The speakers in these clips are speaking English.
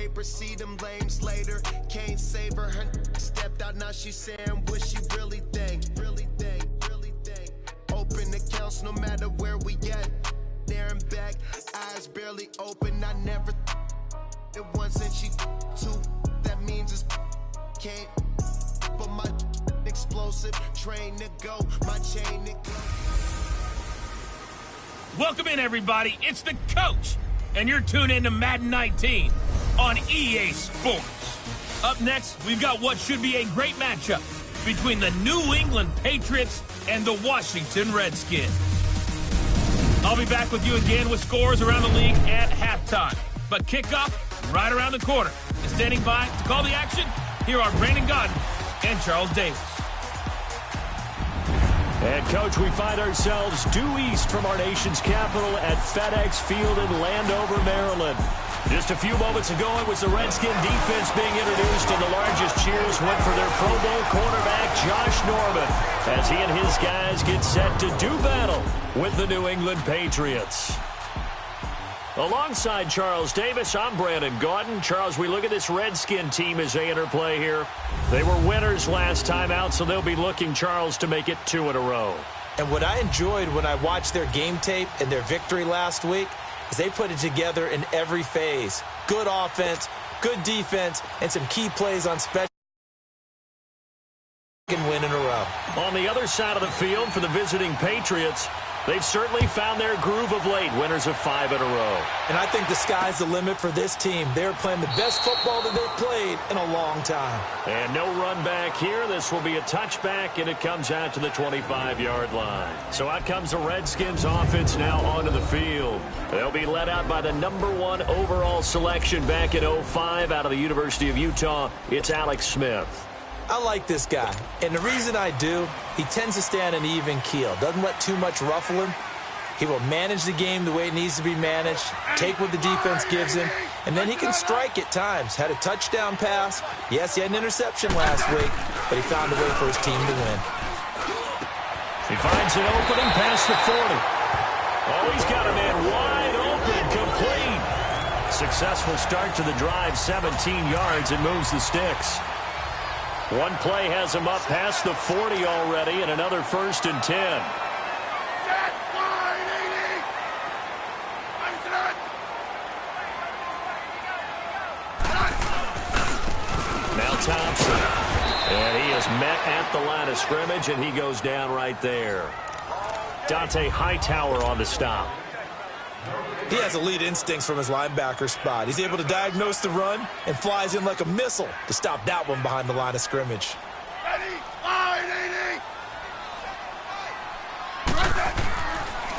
paper, see them lames later. Can't save her. Her stepped out, now she's saying what she really think. Really think, really think. Open accounts no matter where we at. There and back, eyes barely open. I never it once and she two. That means it's can't. But my explosive train to go, my chain to go. Welcome in, everybody. It's the coach, and you're tuned in to Madden 19 on EA Sports. Up next, we've got what should be a great matchup between the New England Patriots and the Washington Redskins. I'll be back with you again with scores around the league at halftime. But kickoff right around the corner. And standing by to call the action, here are Brandon Godden and Charles Davis. And, Coach, we find ourselves due east from our nation's capital at FedEx Field in Landover, Maryland. Just a few moments ago, it was the Redskin defense being introduced, and the largest cheers went for their Pro Bowl cornerback, Josh Norman, as he and his guys get set to do battle with the New England Patriots. Alongside Charles Davis, I'm Brandon Gaudin. Charles, we look at this Redskin team as they enter play here. They were winners last time out, so they'll be looking, Charles, to make it 2 in a row. And what I enjoyed when I watched their game tape and their victory last week is they put it together in every phase. Good offense, good defense, and some key plays on special and win in a row. On the other side of the field for the visiting Patriots, they've certainly found their groove of late, winners of 5 in a row. And I think the sky's the limit for this team. They're playing the best football that they've played in a long time. And no run back here. This will be a touchback, and it comes out to the 25-yard line. So out comes the Redskins offense now onto the field. They'll be led out by the #1 overall selection back in 2005 out of the University of Utah. It's Alex Smith. I like this guy, and the reason I do, he tends to stay on an even keel. Doesn't let too much ruffle him. He will manage the game the way it needs to be managed, take what the defense gives him, and then he can strike at times. Had a touchdown pass. Yes, he had an interception last week, but he found a way for his team to win. He finds an opening past the 40. Oh, he's got a man wide open, complete. Successful start to the drive, 17 yards, and moves the sticks. One play has him up past the 40 already, and another 1st and 10. Now Thompson. And he is met at the line of scrimmage, and he goes down right there. Dante Hightower on the stop. He has elite instincts from his linebacker spot. He's able to diagnose the run and flies in like a missile to stop that one behind the line of scrimmage.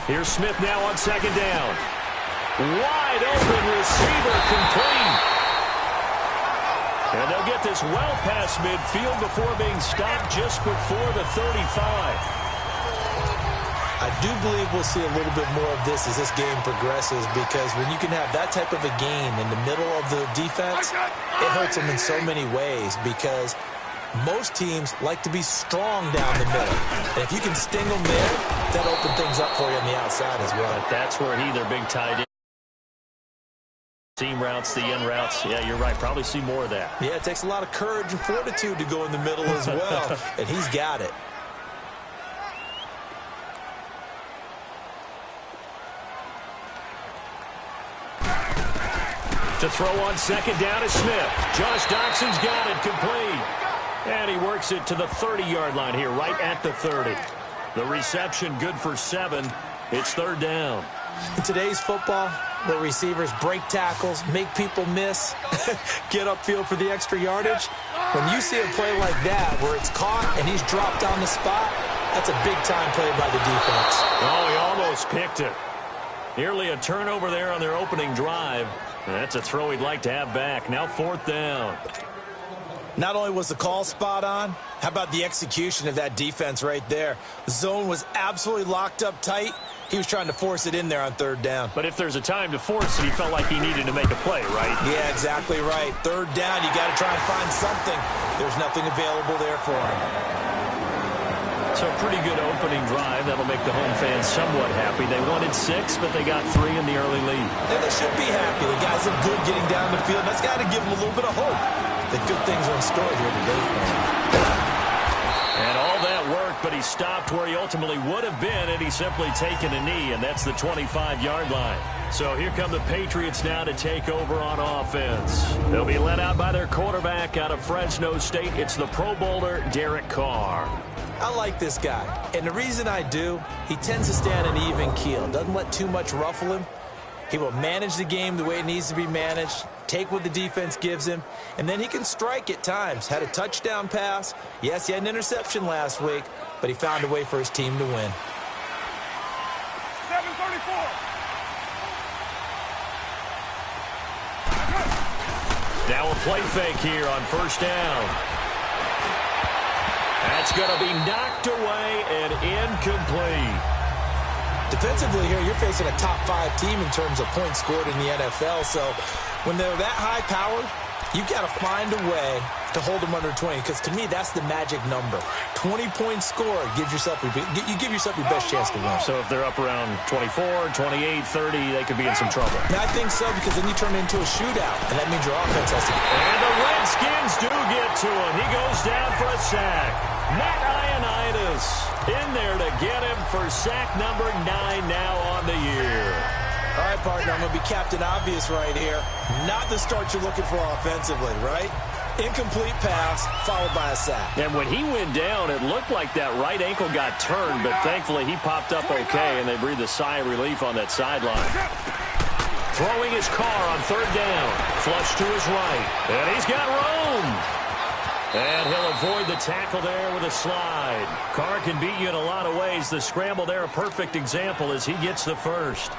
Here's Smith now on 2nd down. Wide open receiver, complete. And they'll get this well past midfield before being stopped just before the 35. I do believe we'll see a little bit more of this as this game progresses, because when you can have that type of a gain in the middle of the defense, it hurts them in so many ways, because most teams like to be strong down the middle. And if you can sting them there, that'll open things up for you on the outside as well. But that's where their big tight end. Seam routes, the in routes. Yeah, you're right. Probably see more of that. Yeah, it takes a lot of courage and fortitude to go in the middle as well, and he's got it. To throw on 2nd down is Smith. Josh Doxson's got it, complete. And he works it to the 30-yard line here, right at the 30. The reception good for 7. It's 3rd down. In today's football, the receivers break tackles, make people miss, get upfield for the extra yardage. When you see a play like that where it's caught and he's dropped on the spot, that's a big-time play by the defense. Oh, he almost picked it. Nearly a turnover there on their opening drive. That's a throw he'd like to have back. Now 4th down. Not only was the call spot on, how about the execution of that defense right there? The zone was absolutely locked up tight. He was trying to force it in there on 3rd down. But if there's a time to force it, he felt like he needed to make a play, right? Yeah, exactly right. 3rd down, you got to try and find something. There's nothing available there for him. So pretty good opening drive. That'll make the home fans somewhat happy. They wanted 6, but they got 3 in the early lead. And they should be happy. The guys look good getting down the field. That's got to give them a little bit of hope that good things are in store here today for them. And all that worked, but he stopped where he ultimately would have been had he simply taken a knee, and that's the 25-yard line. So here come the Patriots now to take over on offense. They'll be led out by their quarterback out of Fresno State. It's the Pro Bowler, Derek Carr. I like this guy, and the reason I do, he tends to stay on an even keel. Doesn't let too much ruffle him. He will manage the game the way it needs to be managed, take what the defense gives him, and then he can strike at times. Had a touchdown pass. Yes, he had an interception last week, but he found a way for his team to win. 734. Now a play fake here on first down. That's going to be knocked away and incomplete. Defensively here, you're facing a top 5 team in terms of points scored in the NFL. So when they're that high powered, you've got to find a way to hold them under 20. Because to me, that's the magic number. 20 points scored gives yourself you give yourself your best chance to win. So if they're up around 24, 28, 30, they could be in some trouble. And I think so, because then you turn it into a shootout, and that means your offense has to. And the Redskins do get to him. He goes down for a sack. Matt Ioannidis in there to get him for sack number 9 now on the year. All right, partner, I'm going to be Captain Obvious right here. Not the start you're looking for offensively, right? Incomplete pass, followed by a sack. And when he went down, it looked like that right ankle got turned, but thankfully he popped up okay, and they breathed a sigh of relief on that sideline. Throwing his car on third down. Flush to his right. And he's got room. And he'll avoid the tackle there with a slide. Carr can beat you in a lot of ways. The scramble there, a perfect example as he gets the first.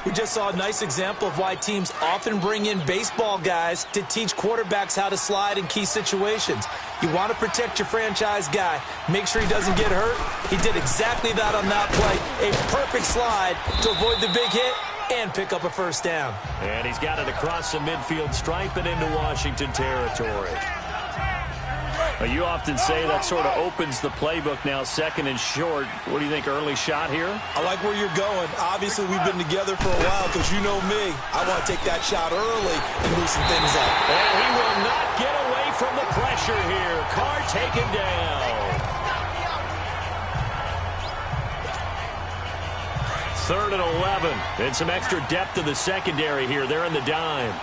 We just saw a nice example of why teams often bring in baseball guys to teach quarterbacks how to slide in key situations. You want to protect your franchise guy. Make sure he doesn't get hurt. He did exactly that on that play. A perfect slide to avoid the big hit and pick up a first down. And he's got it across the midfield stripe and into Washington territory. You often say that sort of opens the playbook now, second and short. What do you think, early shot here? I like where you're going. Obviously, we've been together for a while because you know me. I want to take that shot early and loosen things up. And he will not get away from the pressure here. Carr taken down. Third and 11. And some extra depth to the secondary here. They're in the dime.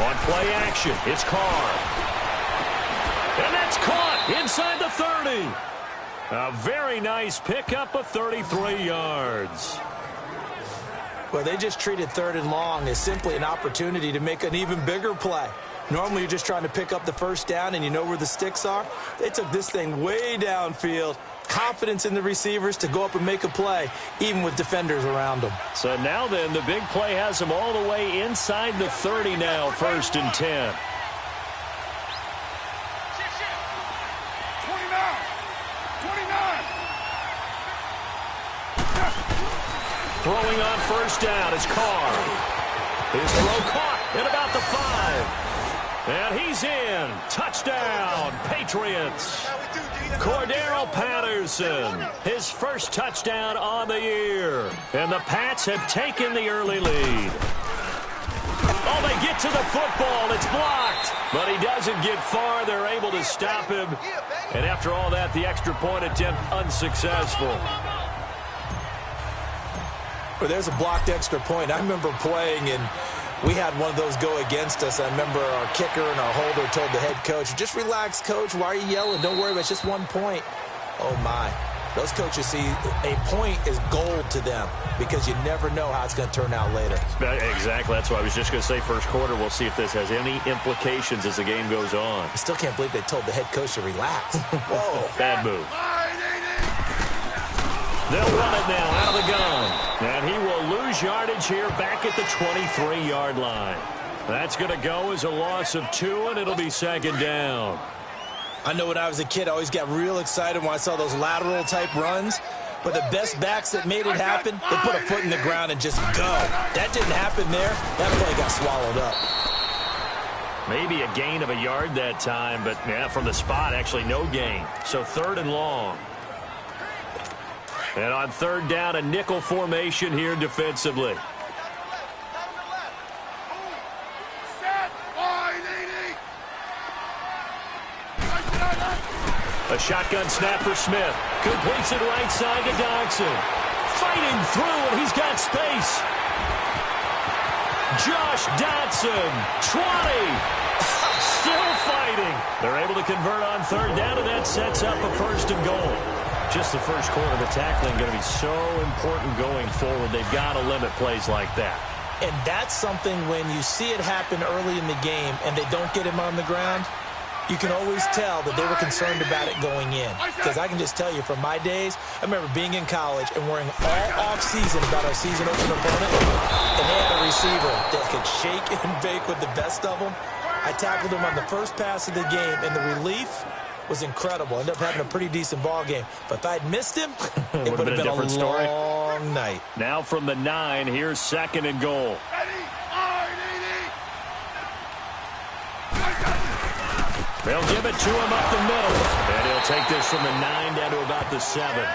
On play action, it's Carr. And that's caught inside the 30. A very nice pickup of 33 yards. Well, they just treated third and long as simply an opportunity to make an even bigger play. Normally, you're just trying to pick up the first down and you know where the sticks are. They took this thing way downfield. Confidence in the receivers to go up and make a play, even with defenders around them. So now then, the big play has them all the way inside the 30 now, first and 10. 29. Throwing on first down is Carr. His throw caught at about the 5. And he's in. Touchdown, Patriots. Cordero Patterson, his first touchdown on the year. And the Pats have taken the early lead. Oh, they get to the football. It's blocked. But he doesn't get far. They're able to stop him. And after all that, the extra point attempt unsuccessful. Well, there's a blocked extra point. I remember playing, and we had one of those go against us. I remember our kicker and our holder told the head coach, just relax, coach. Why are you yelling? Don't worry about it. It's just 1 point. Oh, my. Those coaches see a point is gold to them because you never know how it's going to turn out later. Exactly. That's what I was just going to say. First quarter, we'll see if this has any implications as the game goes on. I still can't believe they told the head coach to relax. Whoa. Bad move. They'll run it now out of the gun. And he will lose yardage here back at the 23-yard line. That's going to go as a loss of 2, and it'll be second down. I know when I was a kid, I always got real excited when I saw those lateral-type runs. But the best backs that made it happen, they put a foot in the ground and just go. That didn't happen there. That play got swallowed up. Maybe a gain of a yard that time, but yeah, from the spot, actually no gain. So 3rd and long. And on 3rd down, a nickel formation here defensively. A shotgun snap for Smith. Completes it right side to Dodson. Fighting through, and he's got space. Josh Dodson, 20. Still fighting. They're able to convert on 3rd down, and that sets up a 1st and goal. Just the first quarter, the tackling going to be so important going forward. They've got to limit plays like that. And that's something when you see it happen early in the game and they don't get him on the ground, you can always tell that they were concerned about it going in. Because I can just tell you from my days, I remember being in college and worrying all off-season about our season opener opponent, and they had a receiver that could shake and bake with the best of them. I tackled him on the first pass of the game, and the relief was incredible. Ended up having a pretty decent ball game. But if I'd missed him, it would have been a different story. Long night. Now from the 9, here's 2nd and goal. They'll give it to him up the middle. And he'll take this from the 9 down to about the 7.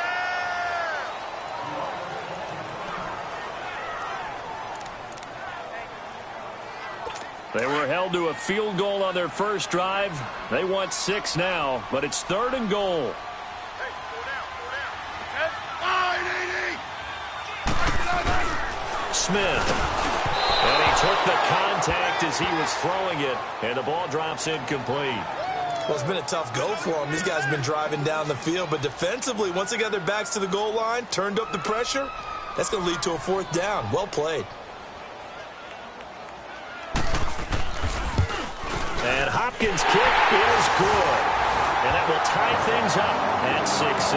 They were held to a field goal on their first drive. They want 6 now, but it's 3rd and goal. Smith. And he took the contact as he was throwing it, and the ball drops incomplete. Well, it's been a tough go for them. These guys have been driving down the field, but defensively, once they got their backs to the goal line, turned up the pressure, that's going to lead to a 4th down. Well played. And Hopkins' kick is good. And that will tie things up at 6-6.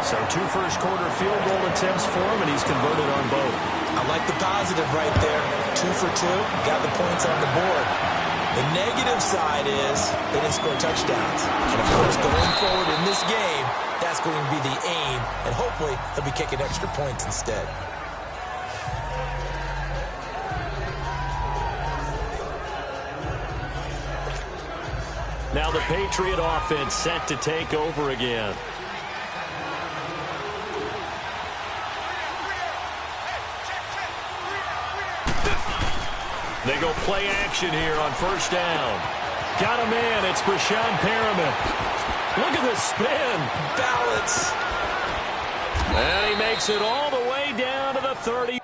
So 2 first-quarter field goal attempts for him, and he's converted on both. I like the positive right there. 2 for 2, got the points on the board. The negative side is they didn't score touchdowns. And, of course, going forward in this game, that's going to be the aim, and hopefully they'll be kicking extra points instead. Now the Patriot offense set to take over again. They go play action here on 1st down. Got a man. It's Brashad Perriman. Look at the spin. Balance. And he makes it all the way down to the 30.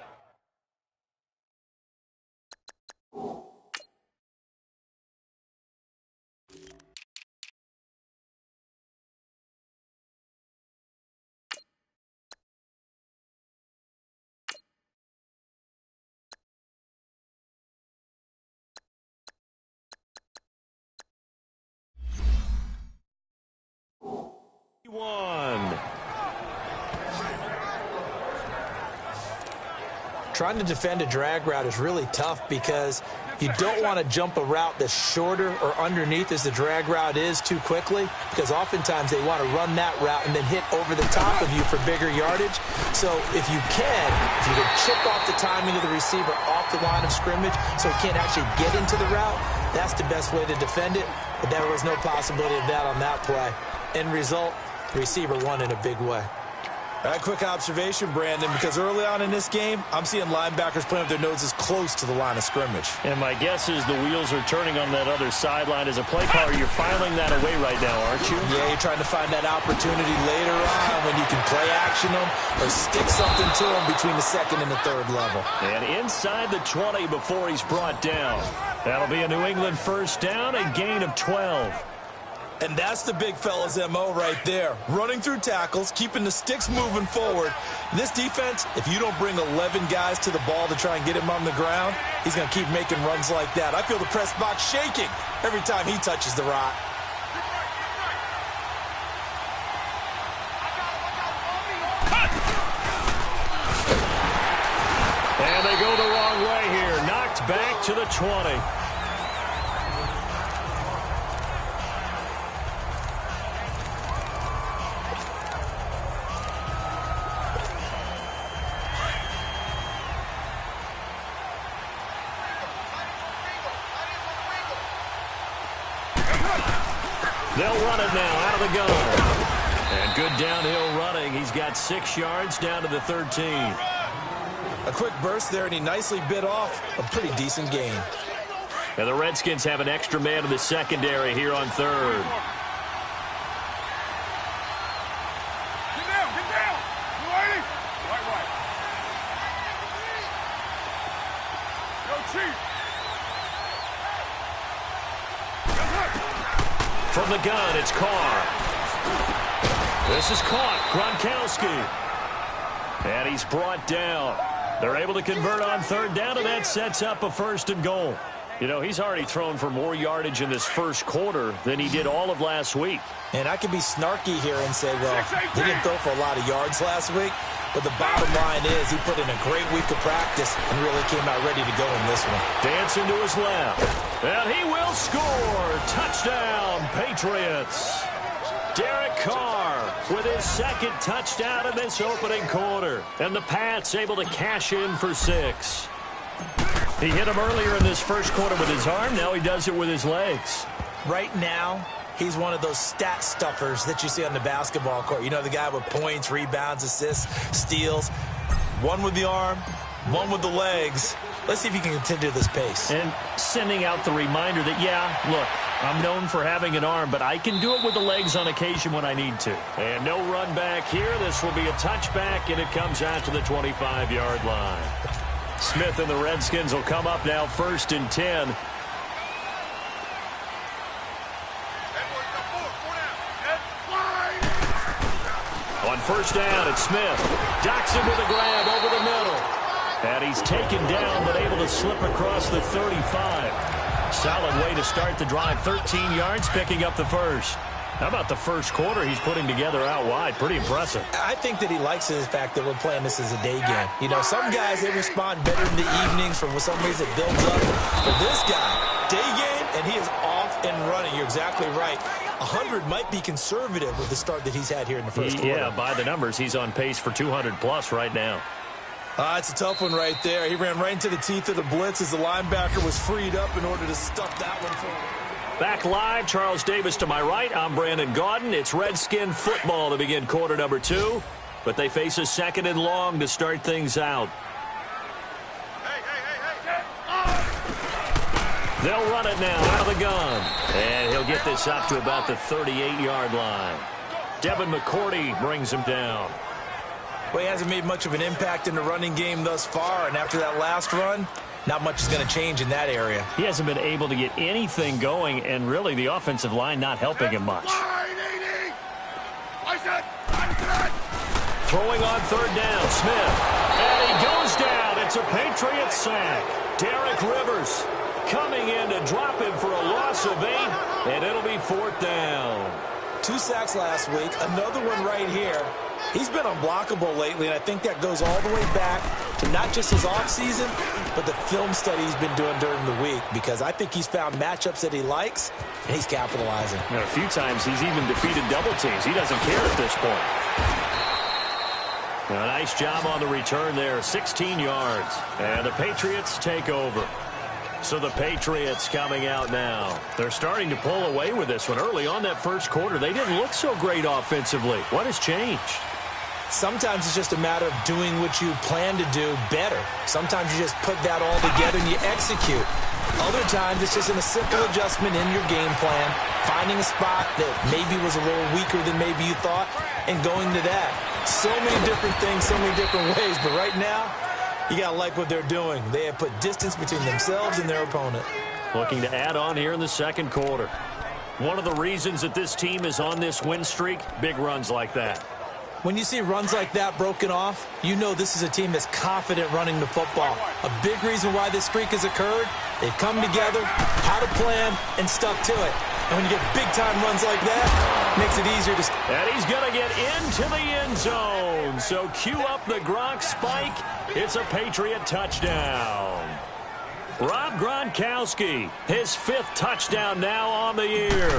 Trying to defend a drag route is really tough because you don't want to jump a route that's shorter or underneath as the drag route is too quickly, because oftentimes they want to run that route and then hit over the top of you for bigger yardage. So if you can chip off the timing of the receiver off the line of scrimmage so he can't actually get into the route, that's the best way to defend it. But there was no possibility of that on that play. End result, the receiver won in a big way. A quick observation, Brandon, because early on in this game, I'm seeing linebackers playing with their noses close to the line of scrimmage. And my guess is the wheels are turning on that other sideline. As a play caller, you're filing that away right now, aren't you? Yeah, you're trying to find that opportunity later on when you can play action them or stick something to them between the 2nd and the 3rd level. And inside the 20 before he's brought down. That'll be a New England 1st down, a gain of 12. And that's the big fella's MO right there. Running through tackles, keeping the sticks moving forward. This defense, if you don't bring 11 guys to the ball to try and get him on the ground, he's going to keep making runs like that. I feel the press box shaking every time he touches the rock. And they go the wrong way here. Knocked back to the 20. They'll run it now out of the gun. And good downhill running. He's got 6 yards down to the 13. A quick burst there, and he nicely bit off a pretty decent gain. And the Redskins have an extra man in the secondary here on third. Get down, get down. You ready? Right. Yo, Chief. From the gun, it's Carr. This is caught. Gronkowski. And he's brought down. They're able to convert on third down, and that sets up a 1st and goal. You know, he's already thrown for more yardage in this first quarter than he did all of last week. And I could be snarky here and say, well, he didn't throw for a lot of yards last week, but the bottom line is he put in a great week of practice and really came out ready to go in this one. Dancing to his left. And he will score. Touchdown, Patriots. Derek Carr with his 2nd touchdown in this opening quarter. And the Pats able to cash in for 6. He hit him earlier in this first quarter with his arm. Now he does it with his legs. Right now, he's one of those stat stuffers that you see on the basketball court. You know, the guy with points, rebounds, assists, steals. One with the arm, one with the legs. Let's see if he can continue this pace. And sending out the reminder that, yeah, look, I'm known for having an arm, but I can do it with the legs on occasion when I need to. And no run back here. This will be a touchback, and it comes out to the 25-yard line. Smith and the Redskins will come up now 1st and 10. On 1st down, it's Smith. Docks him with a grab over the middle. And he's taken down, but able to slip across the 35. Solid way to start the drive. 13 yards, picking up the 1st. How about the first quarter he's putting together out wide? Pretty impressive. I think that he likes the fact that we're playing this as a day game. You know, some guys, they respond better in the evenings for some reason it builds up. For this guy, day game, and he is off and running. You're exactly right. 100 might be conservative with the start that he's had here in the first quarter. Yeah, by the numbers, he's on pace for 200-plus right now. It's a tough one right there. He ran right into the teeth of the blitz as the linebacker was freed up in order to stuff that one forward. Back live, Charles Davis to my right. I'm Brandon Gaudin. It's Redskin football to begin quarter number 2. But they face a 2nd and long to start things out. They'll run it now out of the gun. And he'll get this up to about the 38-yard line. Devin McCourty brings him down. Well, he hasn't made much of an impact in the running game thus far. And after that last run, not much is going to change in that area. He hasn't been able to get anything going, and really the offensive line not helping him much. Throwing on 3rd down, Smith. And he goes down. It's a Patriots sack. Derek Rivers coming in to drop him for a loss of 8, and it'll be 4th down. 2 sacks last week, another one right here. He's been unblockable lately, and I think that goes all the way back to not just his offseason, but the film study he's been doing during the week, because I think he's found matchups that he likes, and he's capitalizing. You know, a few times he's even defeated double teams. He doesn't care at this point. A nice job on the return there, 16 yards. And the Patriots take over. So the Patriots coming out now. They're starting to pull away with this one. Early on that first quarter, they didn't look so great offensively. What has changed? Sometimes it's just a matter of doing what you plan to do better. Sometimes you just put that all together and you execute. Other times it's just a simple adjustment in your game plan, finding a spot that maybe was a little weaker than maybe you thought, and going to that. So many different things, so many different ways, but right now, you got to like what they're doing. They have put distance between themselves and their opponent. Looking to add on here in the second quarter. One of the reasons that this team is on this win streak, big runs like that. When you see runs like that broken off, you know this is a team that's confident running the football. A big reason why this streak has occurred, they've come together, had a plan, and stuck to it. And when you get big-time runs like that, it makes it easier to... And he's going to get into the end zone. So cue up the Gronk spike. It's a Patriot touchdown. Rob Gronkowski, his 5th touchdown now on the year.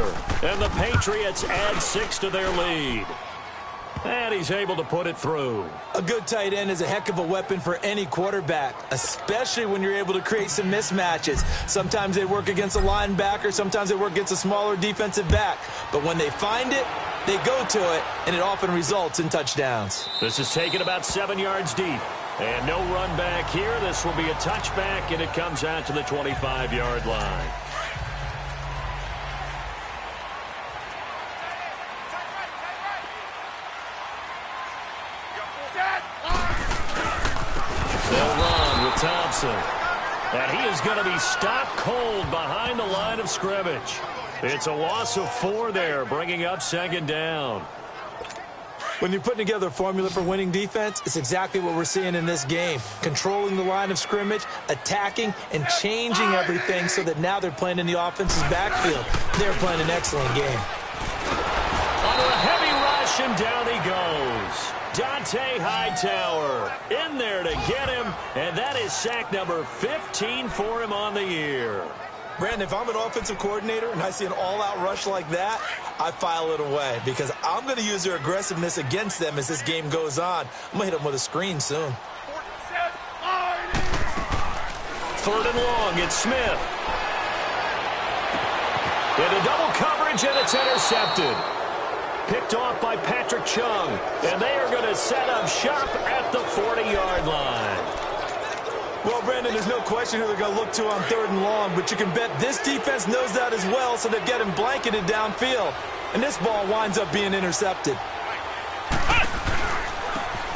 And the Patriots add 6 to their lead. And he's able to put it through. A good tight end is a heck of a weapon for any quarterback, especially when you're able to create some mismatches. Sometimes they work against a linebacker, sometimes they work against a smaller defensive back. But when they find it, they go to it, and it often results in touchdowns. This is taken about 7 yards deep. And no run back here. This will be a touchback, and it comes out to the 25-yard line. They'll run with Thompson. And he is going to be stopped cold behind the line of scrimmage. It's a loss of 4 there, bringing up second down. When you're putting together a formula for winning defense, it's exactly what we're seeing in this game. Controlling the line of scrimmage, attacking, and changing everything so that now they're playing in the offense's backfield. They're playing an excellent game. Under a heavy rush, and down he goes. Dante Hightower in there to get him, and that is sack number 15 for him on the year. Brandon, if I'm an offensive coordinator and I see an all-out rush like that, I file it away because I'm going to use their aggressiveness against them as this game goes on. I'm going to hit them with a screen soon. 3rd and long, it's Smith. Into double coverage, and it's intercepted. Picked off by Patrick Chung, and they are going to set up shop at the 40-yard line. Well, Brandon, there's no question who they're going to look to on 3rd and long, but you can bet this defense knows that as well, so they're getting blanketed downfield. And this ball winds up being intercepted.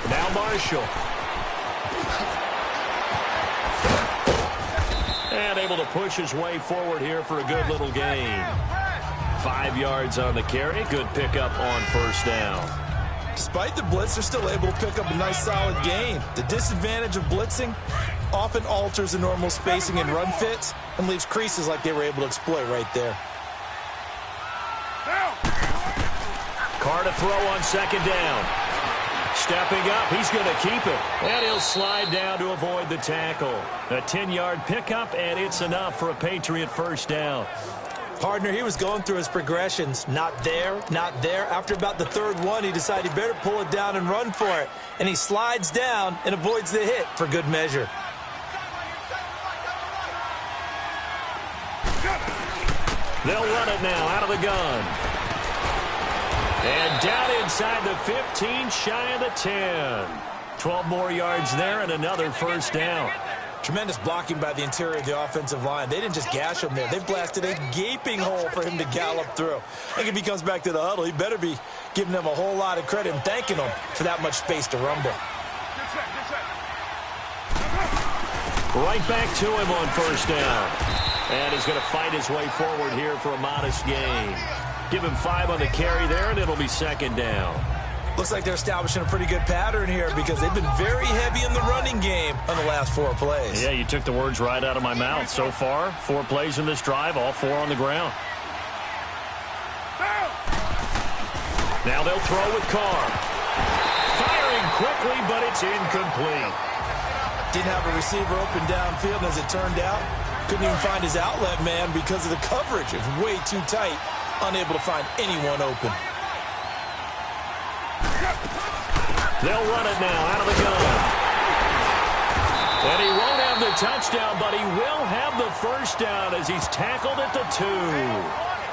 Now Marshall. And able to push his way forward here for a good little gain. 5 yards on the carry. Good pickup on 1st down. Despite the blitz, they're still able to pick up a nice solid gain. The disadvantage of blitzing often alters the normal spacing and run fits and leaves creases like they were able to exploit right there. Carr to throw on 2nd down. Stepping up, he's going to keep it. And he'll slide down to avoid the tackle. A 10-yard pickup, and it's enough for a Patriot 1st down. Partner, he was going through his progressions. Not there, not there. After about the 3rd one, he decided he better pull it down and run for it. And he slides down and avoids the hit for good measure. They'll run it now out of the gun. And down inside the 15, shy of the 10. 12 more yards there and another 1st down. Tremendous blocking by the interior of the offensive line. They didn't just gash him there. They blasted a gaping hole for him to gallop through. I think if he comes back to the huddle, he better be giving them a whole lot of credit and thanking them for that much space to rumble. Right back to him on 1st down. And he's going to fight his way forward here for a modest gain. Give him 5 on the carry there, and it'll be 2nd down. Looks like they're establishing a pretty good pattern here because they've been very heavy in the running game on the last 4 plays. Yeah, you took the words right out of my mouth. So far, 4 plays in this drive, all 4 on the ground. Now they'll throw with Carr. Firing quickly, but it's incomplete. Didn't have a receiver open downfield, and as it turned out, couldn't even find his outlet man because of the coverage. It was way too tight, unable to find anyone open. They'll run it now out of the gun. And he won't have the touchdown, but he will have the 1st down as he's tackled at the 2.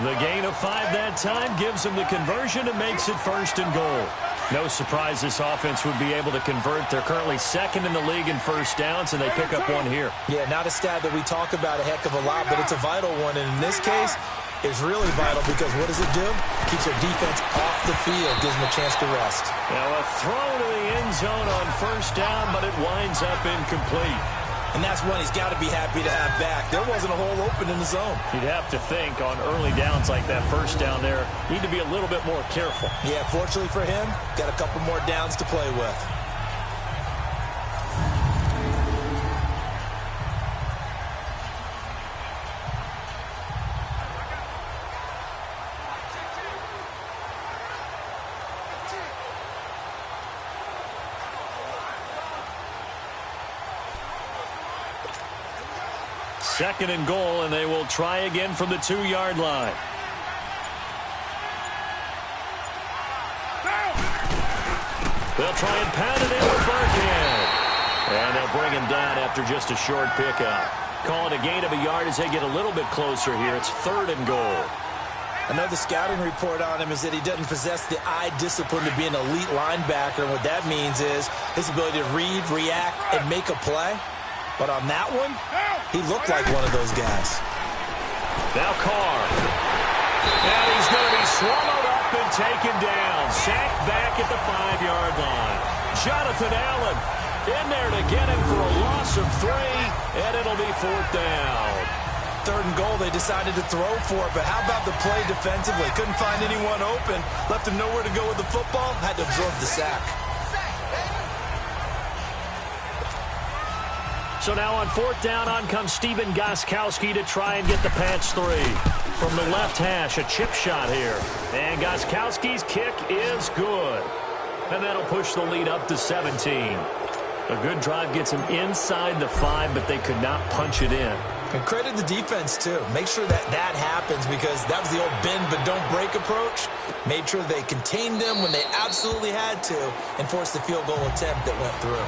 The gain of 5 that time gives him the conversion and makes it 1st and goal. No surprise this offense would be able to convert. They're currently 2nd in the league in 1st downs, and they pick up 1 here. Yeah, not a stat that we talk about a heck of a lot, but it's a vital one. And in this case, it's really vital because what does it do? Keeps their defense off the field, gives them a chance to rest. Now a throw to the end zone on 1st down, but it winds up incomplete. And that's one he's got to be happy to have back. There wasn't a hole open in the zone. You'd have to think on early downs like that 1st down there, need to be a little bit more careful. Yeah, fortunately for him, got a couple more downs to play with. Second and goal, and they will try again from the 2-yard line. They'll try and pound it in with Burkhead. And they'll bring him down after just a short pickup. Call it a gain of a yard as they get a little bit closer here. It's 3rd and goal. I know the scouting report on him is that he doesn't possess the eye discipline to be an elite linebacker. And what that means is his ability to read, react, and make a play. But on that one, he looked like one of those guys. Now Carr. And he's going to be swallowed up and taken down. Sacked back at the 5-yard line. Jonathan Allen in there to get him for a loss of 3, and it'll be 4th down. 3rd and goal, they decided to throw for it, but how about the play defensively? Couldn't find anyone open, left him nowhere to go with the football, had to absorb the sack. So now on 4th down, on comes Stephen Gostkowski to try and get the Pats 3. From the left hash, a chip shot here. And Gostkowski's kick is good. And that'll push the lead up to 17. A good drive gets him inside the 5, but they could not punch it in. And credit the defense, too. Make sure that that happens because that was the old bend but don't break approach. Made sure they contained them when they absolutely had to and forced the field goal attempt that went through.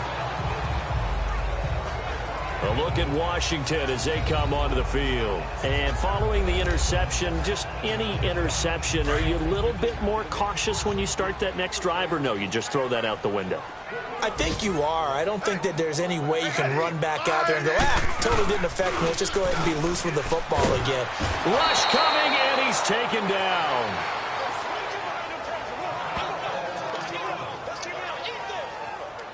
A look at Washington as they come onto the field. And following the interception, just any interception, are you a little bit more cautious when you start that next drive, or no, you just throw that out the window? I think you are. I don't think that there's any way you can run back out there and go, totally didn't affect me. Let's just go ahead and be loose with the football again. Rush coming, and he's taken down.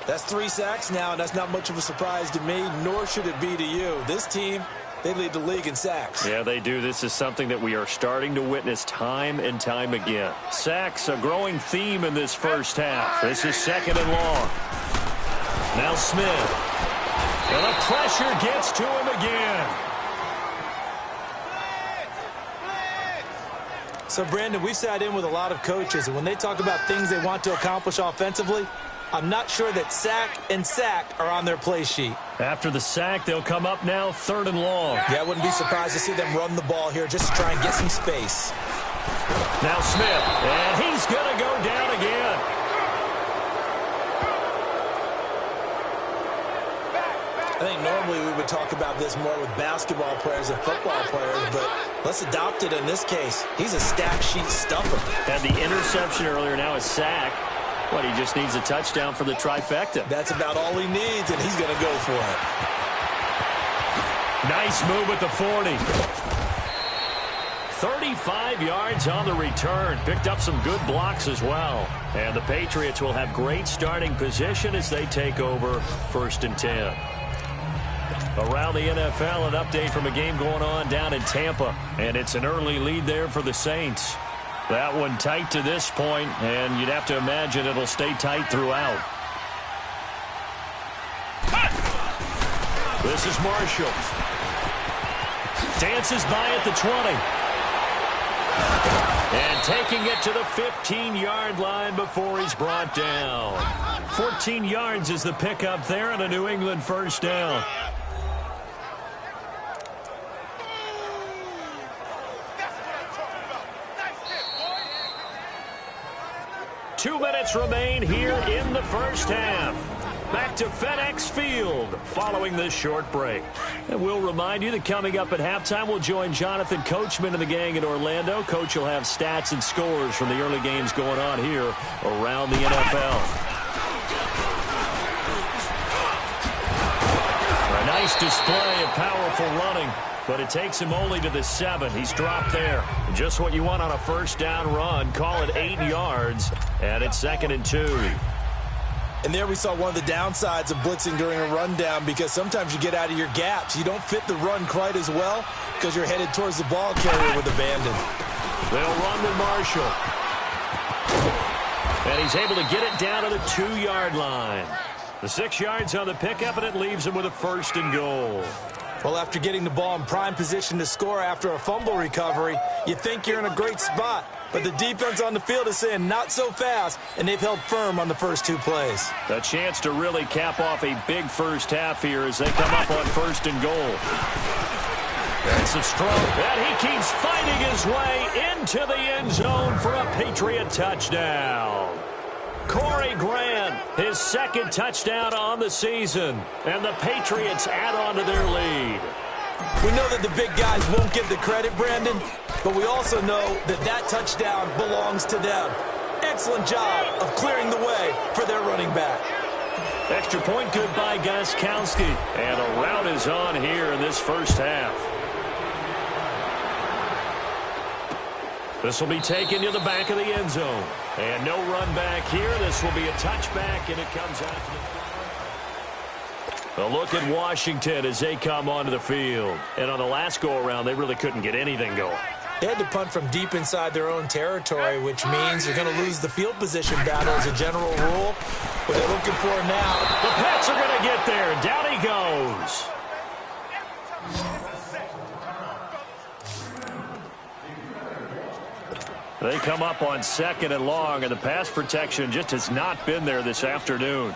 That's 3 sacks now, and that's not much of a surprise to me, nor should it be to you. This team, they lead the league in sacks. Yeah, they do. This is something that we are starting to witness time and time again. Sacks, a growing theme in this first half. This is 2nd and long. Now Smith. And the pressure gets to him again. So, Brandon, we've sat in with a lot of coaches, and when they talk about things they want to accomplish offensively, I'm not sure that sack and sack are on their play sheet. After the sack, they'll come up now 3rd and long. Yeah, I wouldn't be surprised to see them run the ball here just to try and get some space. Now Smith, and he's going to go down again. I think normally we would talk about this more with basketball players and football players, but let's adopt it in this case. He's a stat sheet stuffer. Had the interception earlier, now a sack. But he just needs a touchdown for the trifecta. That's about all he needs, and he's going to go for it. Nice move at the 40. 35 yards on the return. Picked up some good blocks as well. And the Patriots will have great starting position as they take over 1st and 10. Around the NFL, an update from a game going on down in Tampa. And it's an early lead there for the Saints. That one tight to this point, and you'd have to imagine it'll stay tight throughout. This is Marshall. Dances by at the 20. And taking it to the 15-yard line before he's brought down. 14 yards is the pickup there and a New England 1st down. 2 minutes remain here in the first half. Back to FedEx Field following this short break. And we'll remind you that coming up at halftime, we'll join Jonathan Coachman and the gang in Orlando. Coach will have stats and scores from the early games going on here around the NFL. A nice display of powerful running, but it takes him only to the 7. He's dropped there. Just what you want on a 1st down run. Call it 8 yards, and it's 2nd and 2. And there we saw one of the downsides of blitzing during a rundown because sometimes you get out of your gaps. You don't fit the run quite as well because you're headed towards the ball carrier with abandon. They'll run with Marshall. And he's able to get it down to the 2-yard line. The 6 yards on the pickup, and it leaves him with a 1st and goal. Well, after getting the ball in prime position to score after a fumble recovery, you think you're in a great spot. But the defense on the field is saying not so fast, and they've held firm on the first 2 plays. A chance to really cap off a big first half here as they come up on 1st and goal. That's a strong, and he keeps fighting his way into the end zone for a Patriot touchdown. Corey Grant, his second touchdown on the season. And the Patriots add on to their lead. We know that the big guys won't get the credit, Brandon, but we also know that that touchdown belongs to them. Excellent job of clearing the way for their running back. Extra point good by Gostkowski. And a rout is on here in this first half. This will be taken to the back of the end zone. And no run back here. This will be a touchback, and it comes out to the... A look at Washington as they come onto the field. And on the last go-around, they really couldn't get anything going. They had to punt from deep inside their own territory, which means they're going to lose the field position battle as a general rule. What they're looking for now... The Pats are going to get there. Down he goes. They come up on 2nd and long, and the pass protection just has not been there this afternoon.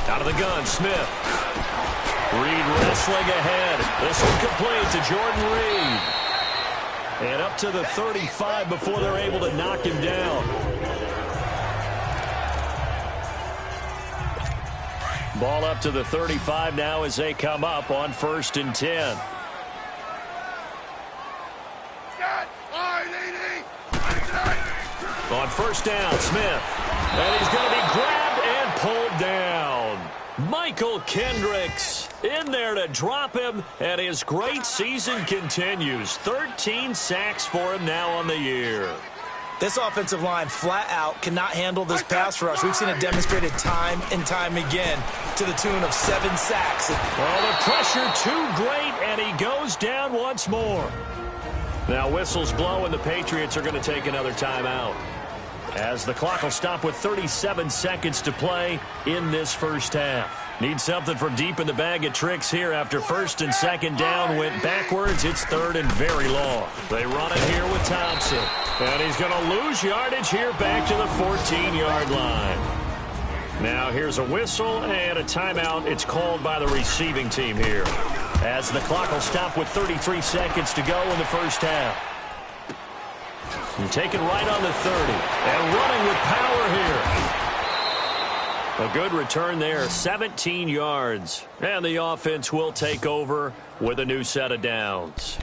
Out of the gun, Smith. Reed wrestling ahead. This one complete to Jordan Reed. And up to the 35 before they're able to knock him down. Ball up to the 35 now as they come up on 1st and 10. On 1st down, Smith. And he's going to be grabbed and pulled down. Michael Kendricks in there to drop him, and his great season continues. 13 sacks for him now on the year. This offensive line flat out cannot handle this pass rush. We've seen it demonstrated time and time again to the tune of 7 sacks. Well, the pressure too great, and he goes down once more. Now whistles blow, and the Patriots are going to take another timeout, as the clock will stop with 37 seconds to play in this first half. Need something from deep in the bag of tricks here after 1st and 2nd down went backwards. It's 3rd and very long. They run it here with Thompson. And he's going to lose yardage here back to the 14-yard line. Now here's a whistle and a timeout. It's called by the receiving team here, as the clock will stop with 33 seconds to go in the first half. And taken right on the 30. And running with power here. A good return there, 17 yards. And the offense will take over with a new set of downs.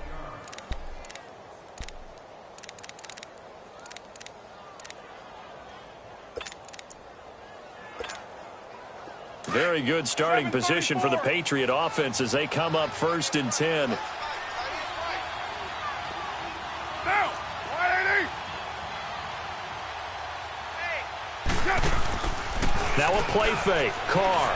Very good starting position for the Patriot offense as they come up 1st and 10. Now a play fake. Carr.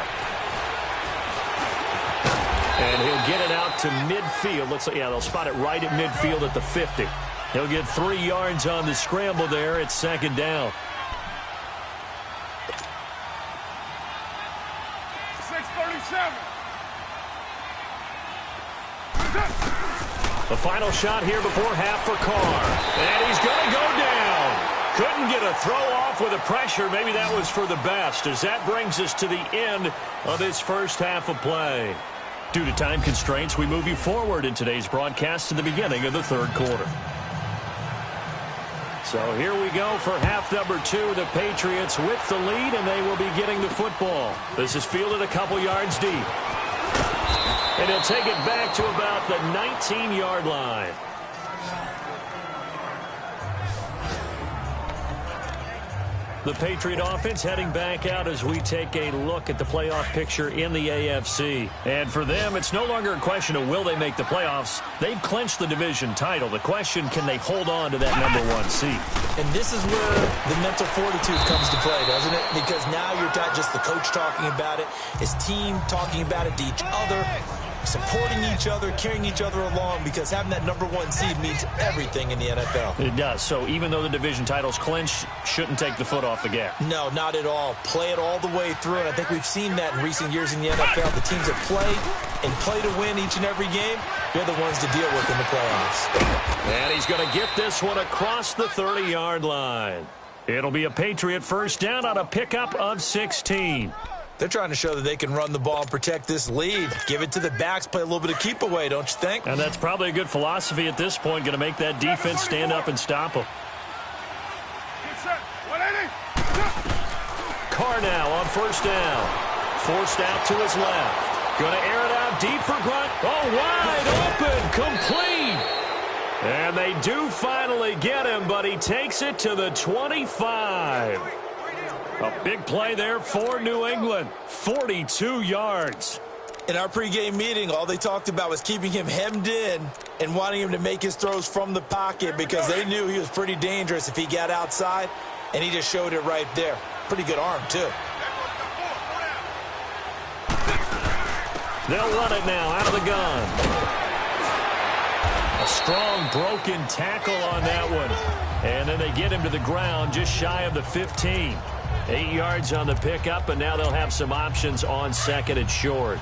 And he'll get it out to midfield. Looks like, yeah, they'll spot it right at midfield at the 50. He'll get 3 yards on the scramble there. It's 2nd down. 6:37. The final shot here before half for Carr. And he's going to go down. Couldn't get a throw off with the pressure. Maybe that was for the best, as that brings us to the end of this first half of play. Due to time constraints, we move you forward in today's broadcast to the beginning of the 3rd quarter. So here we go for half number 2. The Patriots with the lead, and they will be getting the football. This is fielded a couple yards deep. And he'll take it back to about the 19-yard line. The Patriot offense heading back out as we take a look at the playoff picture in the AFC. And for them, it's no longer a question of will they make the playoffs. They've clinched the division title. The question, can they hold on to that #1 seed? And this is where the mental fortitude comes to play, doesn't it? Because now you're not just the coach talking about it. It's team talking about it to each other. supporting each other, carrying each other along, because having that #1 seed means everything in the NFL. It does. So even though the division title's clinched, shouldn't take the foot off the gas. No, not at all. Play it all the way through, and I think we've seen that in recent years in the NFL. The teams that play to win each and every game, they're the ones to deal with in the playoffs. And he's going to get this one across the 30-yard line. It'll be a Patriot first down on a pickup of 16. They're trying to show that they can run the ball and protect this lead. Give it to the backs, play a little bit of keep away, don't you think? And that's probably a good philosophy at this point, going to make that defense stand up and stop them. Carr now on first down. Forced out to his left. Going to air it out deep for Grunt. Oh, wide open, complete. And they do finally get him, but he takes it to the 25. A big play there for New England. 42 yards. In our pregame meeting, all they talked about was keeping him hemmed in and wanting him to make his throws from the pocket because they knew he was pretty dangerous if he got outside, and he just showed it right there. Pretty good arm, too. They'll run it now out of the gun. A strong broken tackle on that one. And then they get him to the ground just shy of the 15. 8 yards on the pickup, and now they'll have some options on second and short.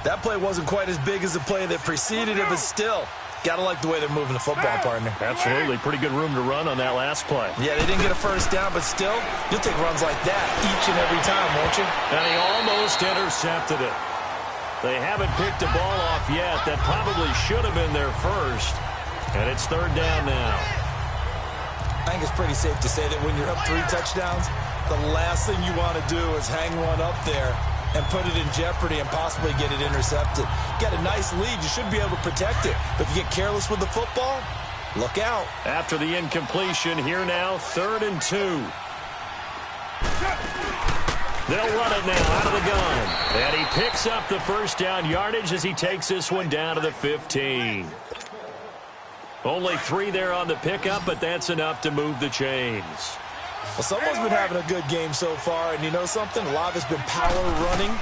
That play wasn't quite as big as the play that preceded it, but still, got to like the way they're moving the football, partner. Absolutely. Pretty good room to run on that last play. Yeah, they didn't get a first down, but still, you'll take runs like that each and every time, won't you? And he almost intercepted it. They haven't picked a ball off yet. That probably should have been their first. And it's third down now. I think it's pretty safe to say that when you're up 3 touchdowns, the last thing you want to do is hang one up there and put it in jeopardy and possibly get it intercepted. Got a nice lead. You should be able to protect it. But if you get careless with the football, look out. After the incompletion, here now, 3rd and 2. They'll run it now out of the gun. And he picks up the first down yardage as he takes this one down to the 15. Only 3 there on the pickup, but that's enough to move the chains. Well, someone's been having a good game so far, and you know something? A lot of it's been power running.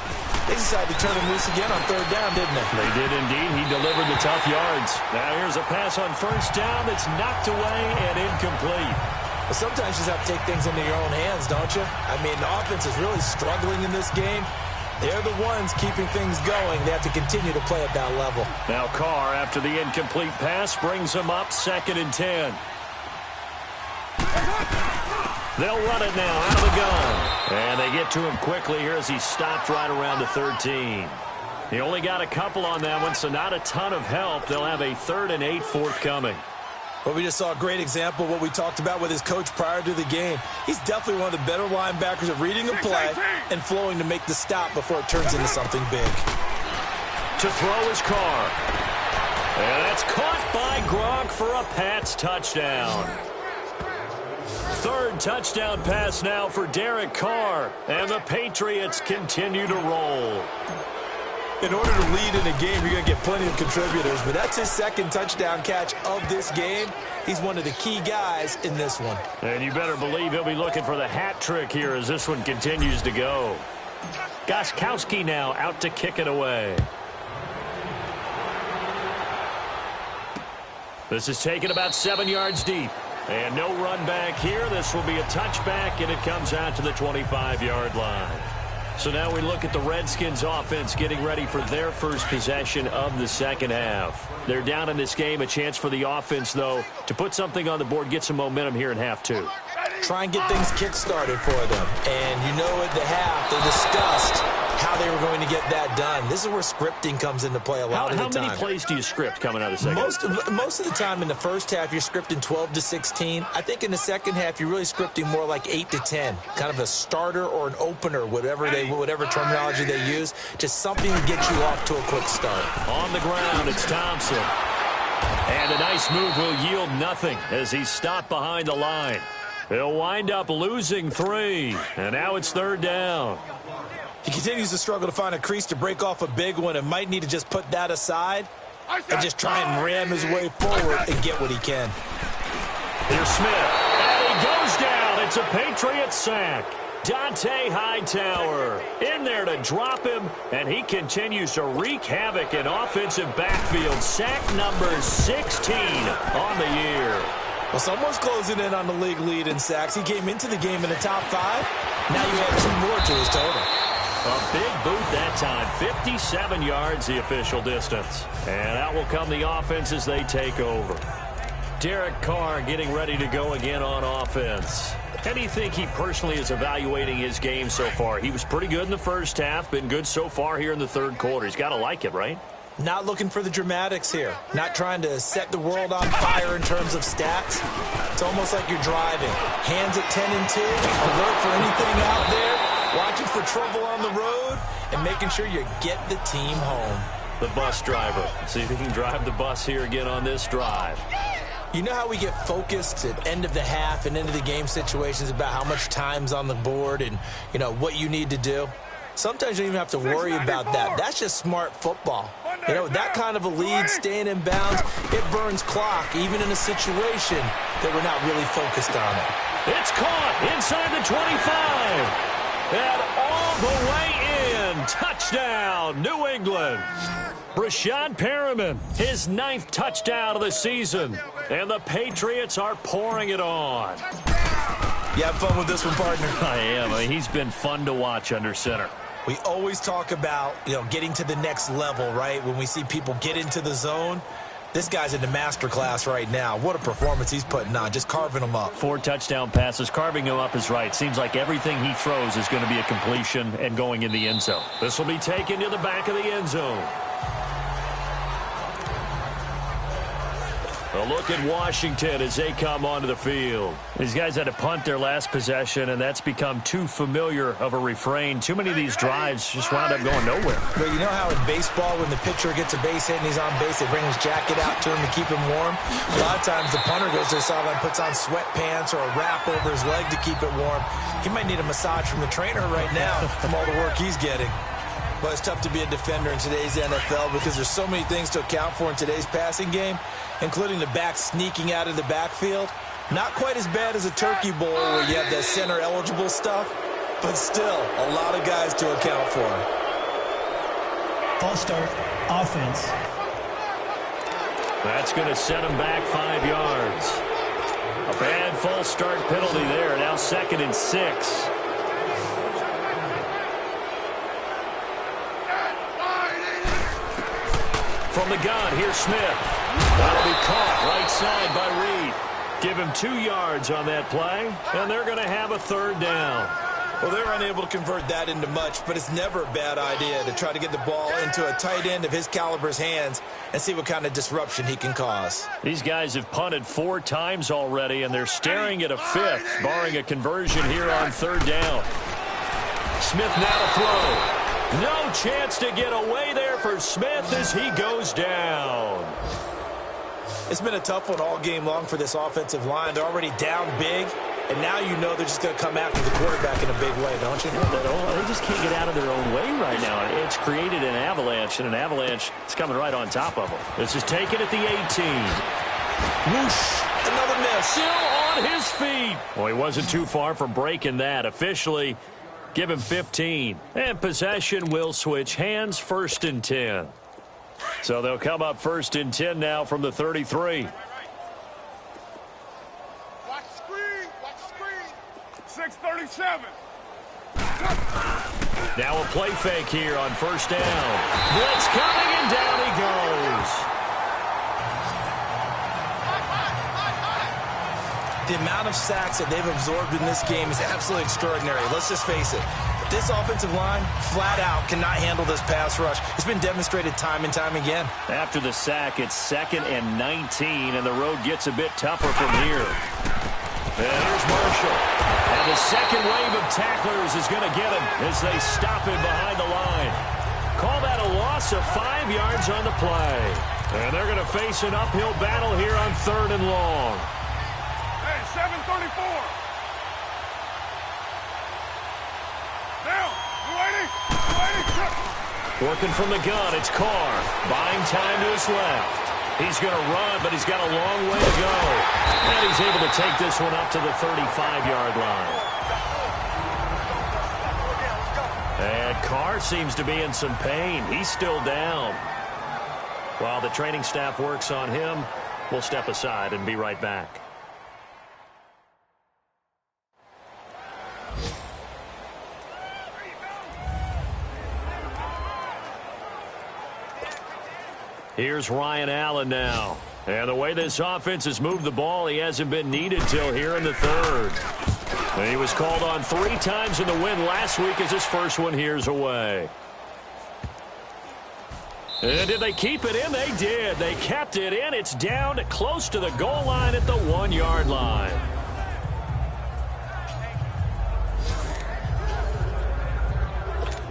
They decided to turn him loose again on 3rd down, didn't they? They did indeed. He delivered the tough yards. Now here's a pass on first down that's knocked away and incomplete. Well, sometimes you just have to take things into your own hands, don't you? I mean, the offense is really struggling in this game. They're the ones keeping things going. They have to continue to play at that level. Now Carr, after the incomplete pass, brings them up 2nd and 10. They'll run it now out of the gun. And they get to him quickly here as he stopped right around the 13. He only got a couple on that one, so not a ton of help. They'll have a 3rd and 8 forthcoming. Well, we just saw a great example of what we talked about with his coach prior to the game. He's definitely one of the better linebackers at reading a play and flowing to make the stop before it turns into something big. To throw is Carr. And that's caught by Gronk for a Pats touchdown. 3rd touchdown pass now for Derek Carr. And the Patriots continue to roll. In order to lead in a game, you're going to get plenty of contributors, but that's his 2nd touchdown catch of this game. He's one of the key guys in this one. And you better believe he'll be looking for the hat trick here as this one continues to go. Gostkowski now out to kick it away. This is taken about 7 yards deep. And no run back here. This will be a touchback, and it comes out to the 25-yard line. So now we look at the Redskins offense getting ready for their first possession of the second half. They're down in this game. A chance for the offense, though, to put something on the board, get some momentum here in half 2. Try and get things kick-started for them. And you know at the half, they discussed how they were going to get that done. This is where scripting comes into play a lot of the time. How many plays do you script coming out of the second? Most of the time in the first half, you're scripting 12 to 16. I think in the second half, you're really scripting more like 8 to 10. Kind of a starter or an opener, whatever terminology they use. Just something to get you off to a quick start. On the ground, it's Thompson. And a nice move will yield nothing as he's stopped behind the line. He'll wind up losing 3. And now it's 3rd down. He continues to struggle to find a crease to break off a big one and might need to just put that aside and just try and ram his way forward and get what he can. Here's Smith. And he goes down. It's a Patriot sack. Dante Hightower in there to drop him, and he continues to wreak havoc in offensive backfield. Sack number 16 on the year. Well, someone's closing in on the league lead in sacks. He came into the game in the top 5. Now you add 2 more to his total. A big boot that time. 57 yards the official distance. And out will come the offense as they take over. Derek Carr getting ready to go again on offense. How do you think he personally is evaluating his game so far? He was pretty good in the first half, been good so far here in the third quarter. He's got to like it, right? Not looking for the dramatics here. Not trying to set the world on fire in terms of stats. It's almost like you're driving. Hands at 10 and 2, alert for anything out there, watching for trouble on the road, and making sure you get the team home. The bus driver. See if he can drive the bus here again on this drive. You know how we get focused at end of the half and end of the game situations about how much time's on the board and, you know, what you need to do? Sometimes you don't even have to worry about that. That's just smart football. You know, that kind of a lead, staying in bounds, it burns clock, even in a situation that we're not really focused on it. It's caught inside the 25. And all the way in. Touchdown, New England. Brashad Perriman, his 9th touchdown of the season. And the Patriots are pouring it on. You have fun with this one, partner? I am. I mean, he's been fun to watch under center. We always talk about, you know, getting to the next level, right? When we see people get into the zone, this guy's in the master class right now. What a performance he's putting on, just carving them up. 4 touchdown passes. Carving him up is right. Seems like everything he throws is going to be a completion and going in the end zone. This will be taken to the back of the end zone. A look at Washington as they come onto the field. These guys had to punt their last possession, and that's become too familiar of a refrain. Too many of these drives just wound up going nowhere. But you know how in baseball, when the pitcher gets a base hit and he's on base, they bring his jacket out to him to keep him warm? A lot of times the punter goes to the sideline, puts on sweatpants or a wrap over his leg to keep it warm. He might need a massage from the trainer right now from all the work he's getting. But it's tough to be a defender in today's NFL because there's so many things to account for in today's passing game, including the back sneaking out of the backfield. Not quite as bad as a turkey bowl where you have that center-eligible stuff, but still a lot of guys to account for. False start, offense. That's going to set him back 5 yards. A bad false start penalty there. Now 2nd and 6. From the gun, here's Smith. That'll be caught right side by Reed. Give him 2 yards on that play, and they're going to have a 3rd down. Well, they're unable to convert that into much, but it's never a bad idea to try to get the ball into a tight end of his caliber's hands and see what kind of disruption he can cause. These guys have punted 4 times already, and they're staring at a 5th, barring a conversion here on 3rd down. Smith now to throw. No chance to get away there for Smith as he goes down. It's been a tough one all game long for this offensive line. They're already down big, and now you know they're just going to come after the quarterback in a big way, don't you? They just can't get out of their own way right now. It's created an avalanche, and an avalanche is coming right on top of them. This is taken at the 18. Whoosh! Another miss. Still on his feet. Well, he wasn't too far from breaking that. Officially, give him 15. And possession will switch hands, 1st and 10. So they'll come up 1st and 10 now from the 33. Watch the screen. Watch the screen. 637. Now a play fake here on 1st down. Blitz coming, and down he goes. The amount of sacks that they've absorbed in this game is absolutely extraordinary. Let's just face it. This offensive line, flat out, cannot handle this pass rush. It's been demonstrated time and time again. After the sack, it's 2nd and 19, and the road gets a bit tougher from here. And here's Marshall. And the second wave of tacklers is going to get him as they stop him behind the line. Call that a loss of 5 yards on the play. And they're going to face an uphill battle here on 3rd and long. Hey, 734. Down. Working from the gun, it's Carr. Buying time to his left. He's going to run, but he's got a long way to go. And he's able to take this one up to the 35-yard line. And Carr seems to be in some pain. He's still down. While the training staff works on him, we'll step aside and be right back. Here's Ryan Allen now. And the way this offense has moved the ball, he hasn't been needed till here in the third. And he was called on 3 times in the win last week as his first one here's away. And did they keep it in? They did. They kept it in. It's down to close to the goal line at the 1-yard line.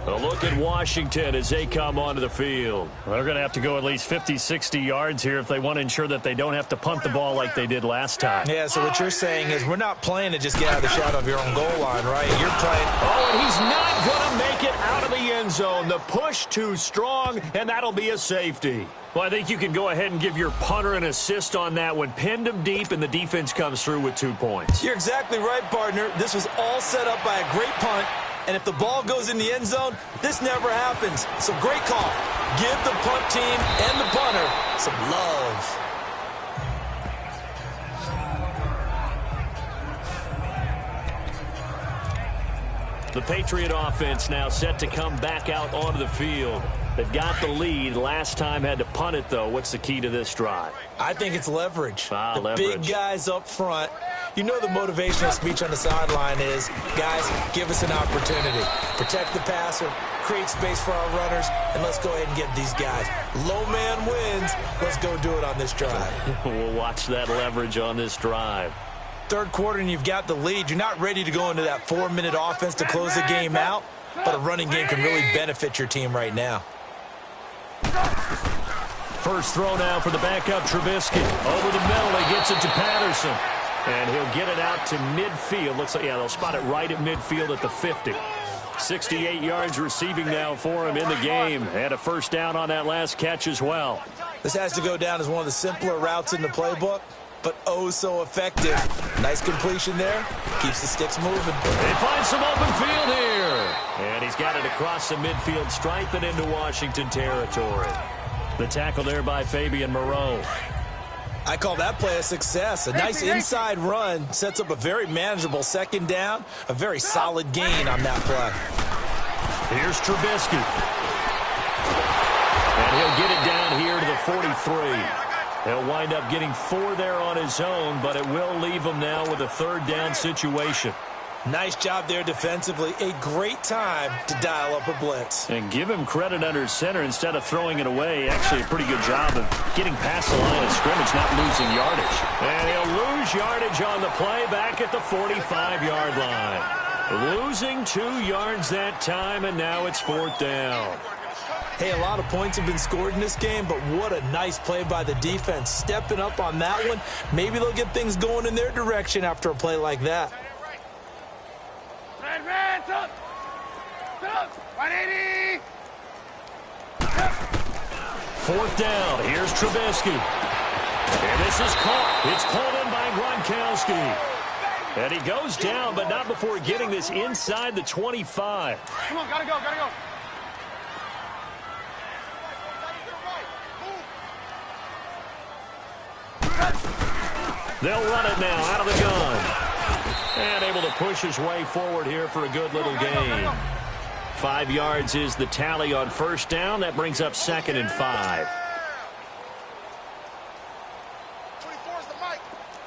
A look at Washington as they come onto the field. Well, they're going to have to go at least 50, 60 yards here if they want to ensure that they don't have to punt the ball like they did last time. Yeah, so what you're saying is we're not playing to just get out of the shadow of your own goal line, right? You're playing. Oh, and he's not going to make it out of the end zone. The push too strong, and that'll be a safety. Well, I think you can go ahead and give your punter an assist on that one. Pinned him deep, and the defense comes through with 2 points. You're exactly right, partner. This was all set up by a great punt. And if the ball goes in the end zone, this never happens. So great call. Give the punt team and the punter some love. The Patriot offense now set to come back out onto the field. They've got the lead. Last time had to punt it, though. What's the key to this drive? I think it's leverage. Leverage. Big guys up front. You know the motivational speech on the sideline is, guys, give us an opportunity. Protect the passer, create space for our runners, and let's go ahead and get these guys. Low man wins. Let's go do it on this drive. We'll watch that leverage on this drive. Third quarter and you've got the lead. You're not ready to go into that 4-minute offense to close the game out, but a running game can really benefit your team right now. First throw now for the backup Trubisky. Over the middle, he gets it to Patterson. And he'll get it out to midfield. Looks like, yeah, they'll spot it right at midfield at the 50. 68 yards receiving now for him in the game. And a first down on that last catch as well. This has to go down as one of the simpler routes in the playbook, but oh so effective. Nice completion there. Keeps the sticks moving. They find some open field here. And he's got it across the midfield stripe and into Washington territory. The tackle there by Fabian Moreau. I call that play a success. A nice inside run sets up a very manageable second down. A very solid gain on that play. Here's Trubisky. And he'll get it down here to the 43. He'll wind up getting 4 there on his own, but it will leave him now with a third down situation. Nice job there defensively. A great time to dial up a blitz. And give him credit under center instead of throwing it away. Actually, a pretty good job of getting past the line of scrimmage, not losing yardage. And he'll lose yardage on the play back at the 45-yard line. Losing 2 yards that time, and now it's 4th down. Hey, a lot of points have been scored in this game, but what a nice play by the defense. Stepping up on that one. Maybe they'll get things going in their direction after a play like that. Red, up! 180! 4th down. Here's Trubisky. And this is caught. It's pulled in by Gronkowski. And he goes down, but not before getting this inside the 25. Come on, gotta go, gotta go. They'll run it now out of the gun. And able to push his way forward here for a good little gain. 5 yards is the tally on first down. That brings up 2nd and 5.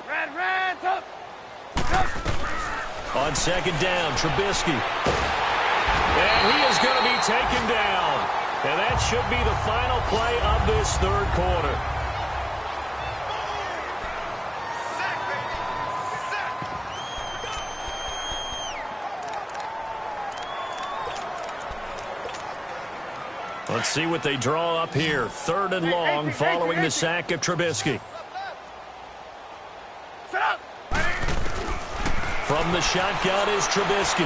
Red, up! On 2nd down, Trubisky. And he is going to be taken down. And that should be the final play of this third quarter. Let's see what they draw up here. 3rd and long following the sack of Trubisky. From the shotgun is Trubisky.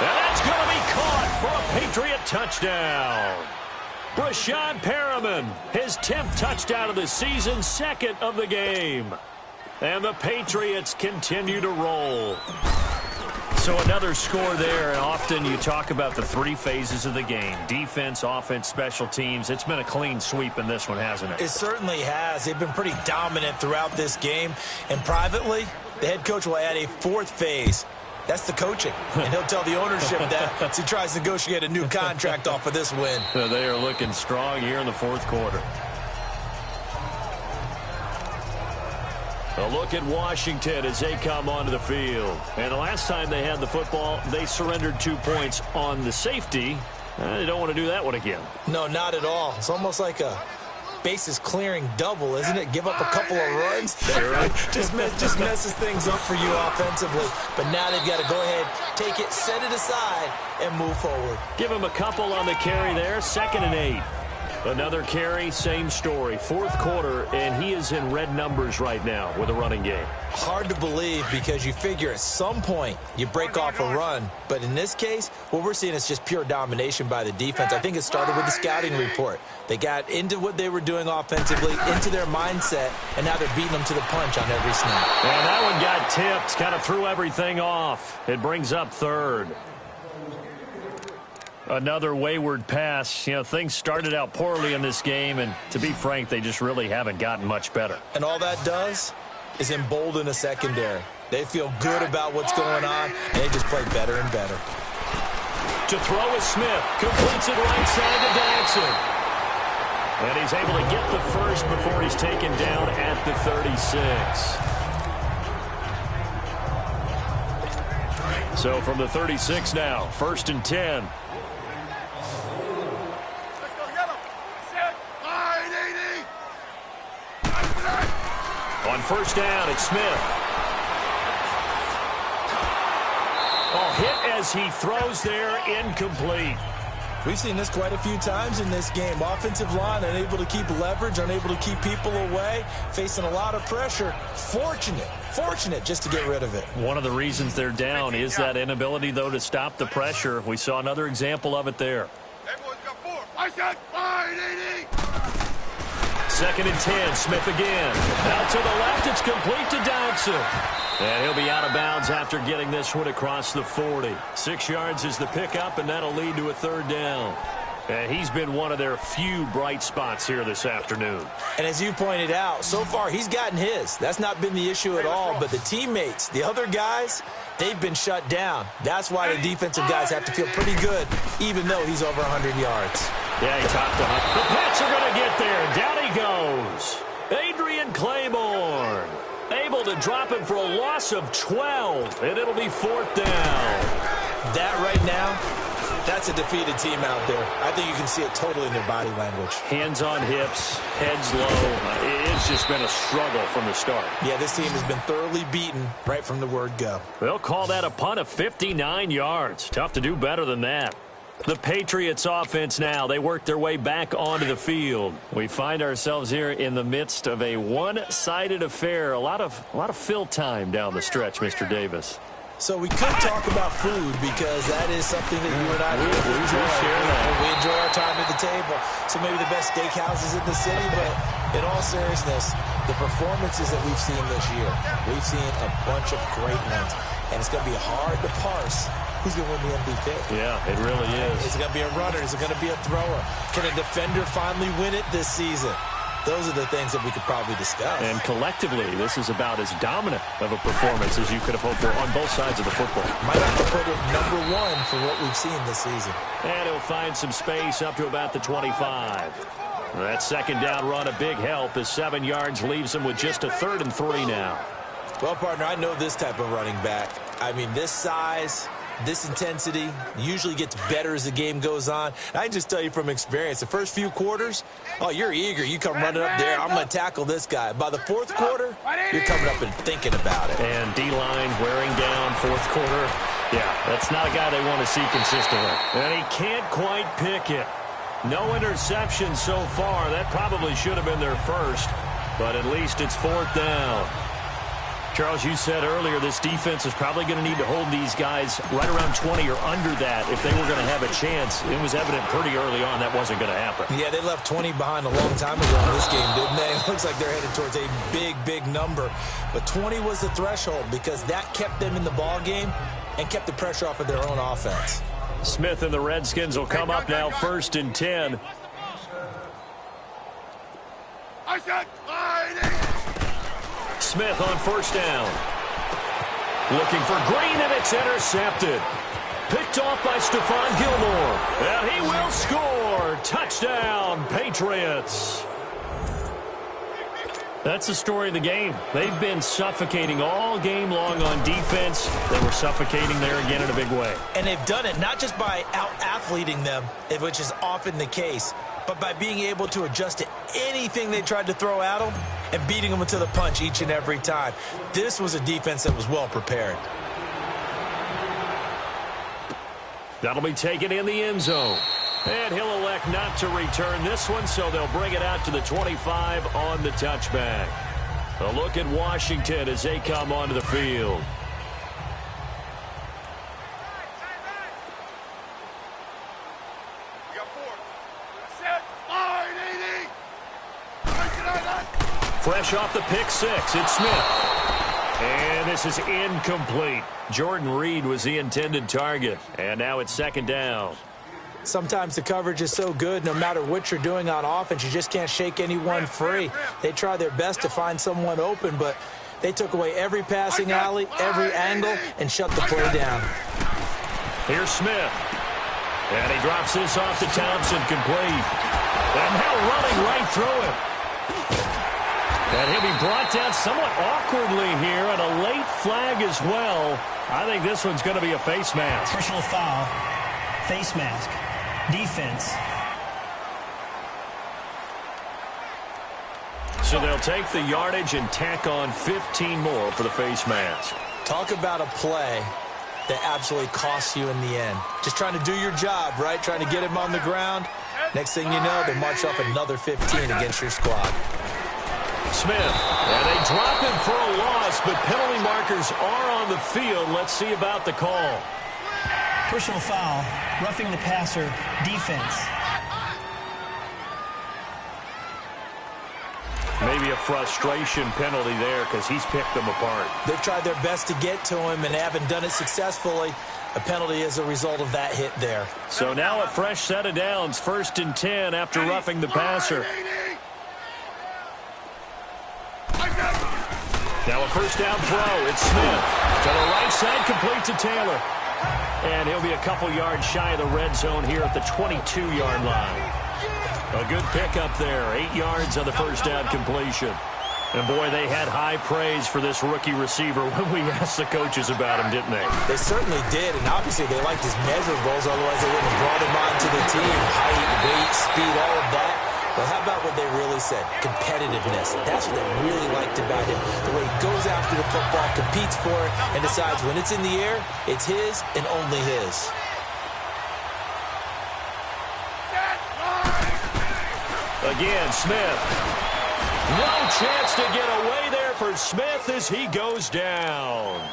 And that's going to be caught for a Patriot touchdown. Brashad Perriman, his 10th touchdown of the season, 2nd of the game. And the Patriots continue to roll. So another score there, and often you talk about the three phases of the game. Defense, offense, special teams. It's been a clean sweep in this one, hasn't it? It certainly has. They've been pretty dominant throughout this game. And privately, the head coach will add a fourth phase. That's the coaching. And he'll tell the ownership that as he tries to negotiate a new contract off of this win. They are looking strong here in the fourth quarter. A look at Washington as they come onto the field. And the last time they had the football, they surrendered 2 points on the safety. They don't want to do that one again. No, not at all. It's almost like a bases clearing double, isn't it? Give up a couple of runs. just messes things up for you offensively. But now they've got to go ahead, take it, set it aside, and move forward. Give him a couple on the carry there. 2nd and 8. Another carry, same story. Fourth quarter, and he is in red numbers right now with a running game. Hard to believe because you figure at some point you break off a run. But in this case, what we're seeing is just pure domination by the defense. I think it started with the scouting report. They got into what they were doing offensively, into their mindset, and now they're beating them to the punch on every snap. And that one got tipped, kind of threw everything off. It brings up 3rd. Another wayward pass. You know, things started out poorly in this game, and to be frank, they just really haven't gotten much better. And all that does is embolden a secondary. They feel good about what's going on, and they just play better and better. To throw is Smith. Completes it right side to Daxon. And he's able to get the first before he's taken down at the 36. So from the 36 now, 1st and 10. On 1st down, it's Smith. Hit as he throws there, incomplete. We've seen this quite a few times in this game. Offensive line unable to keep leverage, unable to keep people away, facing a lot of pressure. Fortunate just to get rid of it. One of the reasons they're down is that inability, though, to stop the pressure. We saw another example of it there. Everyone's got 4. I said 580. 2nd and 10, Smith again. Out to the left, it's complete to Dodson. And he'll be out of bounds after getting this one across the 40. 6 yards is the pickup, and that'll lead to a 3rd down. And he's been one of their few bright spots here this afternoon. And as you pointed out, so far he's gotten his. That's not been the issue at all. But the teammates, the other guys, they've been shut down. That's why the defensive guys have to feel pretty good, even though he's over 100 yards. Yeah, he topped 100. The Pats are going to get there. Down he goes. Adrian Claiborne able to drop him for a loss of 12, and it'll be 4th down. That right now, that's a defeated team out there. I think you can see it totally in their body language. Hands on hips, heads low. It's just been a struggle from the start. Yeah, this team has been thoroughly beaten right from the word go. They'll call that a punt of 59 yards. Tough to do better than that. The Patriots offense now, they work their way back onto the field. We find ourselves here in the midst of a one-sided affair. A lot of fill time down the stretch, Mr. Davis. So we could talk about food because that is something that you and I we enjoy our time at the table. So maybe the best steakhouses in the city, but in all seriousness, the performances that we've seen this year, we've seen a bunch of great ones. And it's going to be hard to parse who's going to win the MVP. Yeah, it really is. Is it going to be a runner? Is it going to be a thrower? Can a defender finally win it this season? Those are the things that we could probably discuss. And collectively, this is about as dominant of a performance as you could have hoped for on both sides of the football. Might have to put it #1 for what we've seen this season. And he'll find some space up to about the 25. That 2nd down run, a big help as 7 yards leaves him with just a 3rd and 3 now. Well, partner, I know this type of running back. I mean, this size, this intensity usually gets better as the game goes on. I can just tell you from experience, the first few quarters, oh, you're eager. You come running up there. I'm going to tackle this guy. By the 4th quarter, you're coming up and thinking about it. And D-line wearing down 4th quarter. Yeah, that's not a guy they want to see consistently. And he can't quite pick it. No interception so far. That probably should have been their first, but at least it's 4th down. Charles, you said earlier this defense is probably going to need to hold these guys right around 20 or under that if they were going to have a chance. It was evident pretty early on that wasn't going to happen. Yeah, they left 20 behind a long time ago in this game, didn't they? It looks like they're headed towards a big number. But 20 was the threshold because that kept them in the ball game and kept the pressure off of their own offense. Smith and the Redskins will come up now 1st and 10. Smith on 1st down. Looking for Green, and it's intercepted. Picked off by Stephon Gilmore. And he will score. Touchdown, Patriots. That's the story of the game. They've been suffocating all game long on defense. They were suffocating there again in a big way. And they've done it not just by out-athleting them, which is often the case, but by being able to adjust to anything they tried to throw at them and beating them to the punch each and every time. This was a defense that was well prepared. That'll be taken in the end zone. And he'll elect not to return this one, so they'll bring it out to the 25 on the touchback. A look at Washington as they come onto the field. Fresh off the pick six, it's Smith. And this is incomplete. Jordan Reed was the intended target. And now it's 2nd down. Sometimes the coverage is so good, no matter what you're doing on offense, you just can't shake anyone free. They try their best to find someone open, but they took away every passing alley, every angle, and shut the play down. Here's Smith. And he drops this off to Thompson, complete. And now running right through him. And he'll be brought down somewhat awkwardly here, and a late flag as well. I think this one's going to be a face mask. Personal foul, face mask, defense. So they'll take the yardage and tack on 15 more for the face mask. Talk about a play that absolutely costs you in the end. Just trying to do your job, right? Trying to get him on the ground. Next thing you know, they march off another 15 against your squad. Smith, and they drop him for a loss, but penalty markers are on the field. Let's see about the call. Personal foul, roughing the passer, defense. Maybe a frustration penalty there because he's picked them apart. They've tried their best to get to him and haven't done it successfully. A penalty as a result of that hit there. So now a fresh set of downs, 1st and 10 after roughing the passer. Now a 1st down throw. It's Smith. To the right side, complete to Taylor. And he'll be a couple yards shy of the red zone here at the 22-yard line. A good pickup there. 8 yards on the 1st down completion. And, boy, they had high praise for this rookie receiver when we asked the coaches about him, didn't they? They certainly did, and obviously they liked his measurables, otherwise they wouldn't have brought him onto the team. Height, weight, speed, all of that. But how about what they really said? Competitiveness. That's what they really liked about him. The way he goes after the football, competes for it, and decides when it's in the air, it's his and only his. Again, Smith. No chance to get away there for Smith as he goes down.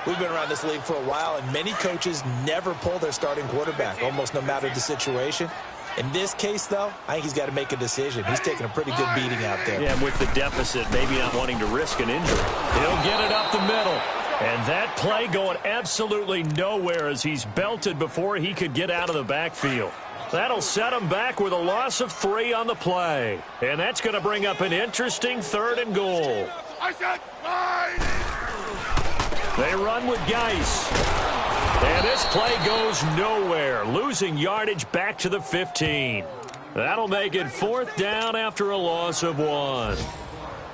We've been around this league for a while, and many coaches never pull their starting quarterback, almost no matter the situation. In this case, though, I think he's got to make a decision. He's taking a pretty good beating out there. Yeah, with the deficit, maybe not wanting to risk an injury. He'll get it up the middle. And that play going absolutely nowhere as he's belted before he could get out of the backfield. That'll set him back with a loss of 3 on the play. And that's going to bring up an interesting 3rd and goal. They run with Geis. And this play goes nowhere, losing yardage back to the 15. That'll make it 4th down after a loss of 1.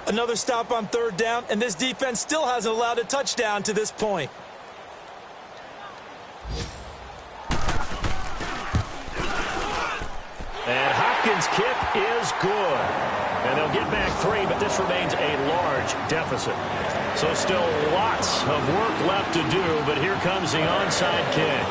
Another stop on 3rd down, and this defense still hasn't allowed a touchdown to this point. And Hopkins' kick is good. And they'll get back 3, but this remains a large deficit. So still lots of work left to do, but here comes the onside kick.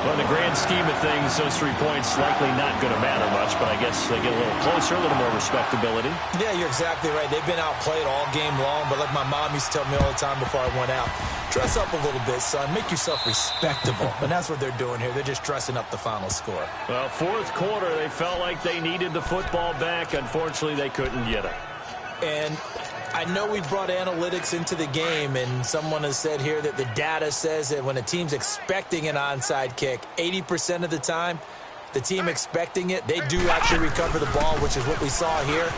Well, in the grand scheme of things, those 3 points likely not going to matter much, but I guess they get a little closer, a little more respectability. Yeah, you're exactly right. They've been outplayed all game long, but like my mom used to tell me all the time before I went out, dress up a little bit, son. Make yourself respectable. And that's what they're doing here. They're just dressing up the final score. Well, 4th quarter, they felt like they needed the football back. Unfortunately, they couldn't get it. And I know we brought analytics into the game, and someone has said here that the data says that when a team's expecting an onside kick, 80% of the time, the team expecting it, they do actually recover the ball, which is what we saw here.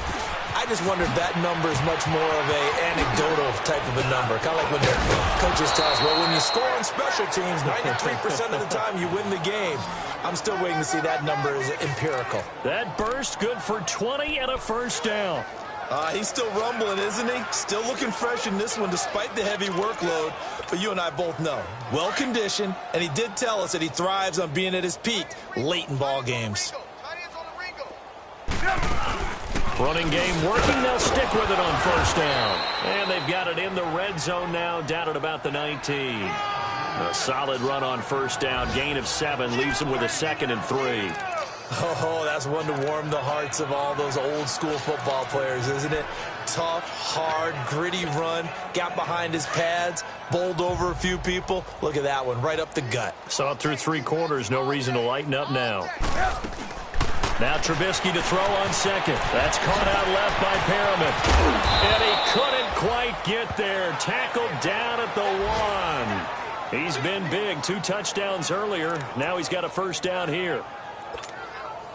I just wonder if that number is much more of a anecdotal type of a number. Kind of like when the coaches tell us, well, when you score on special teams, 93% of the time you win the game. I'm still waiting to see that number is empirical. That burst good for 20 and a first down. He's still rumbling, isn't he? Still looking fresh in this one despite the heavy workload. But you and I both know, well-conditioned, and he did tell us that he thrives on being at his peak late in ball games. Running game working. They'll stick with it on first down. And they've got it in the red zone now, down at about the 19. A solid run on first down. Gain of 7 leaves them with a 2nd and 3. Oh, that's one to warm the hearts of all those old-school football players, isn't it? Tough, hard, gritty run. Got behind his pads, bowled over a few people. Look at that one, right up the gut. Saw it through 3 quarters. No reason to lighten up now. Now Trubisky to throw on 2nd. That's caught out left by Perriman. And he couldn't quite get there. Tackled down at the 1. He's been big. 2 touchdowns earlier. Now he's got a first down here.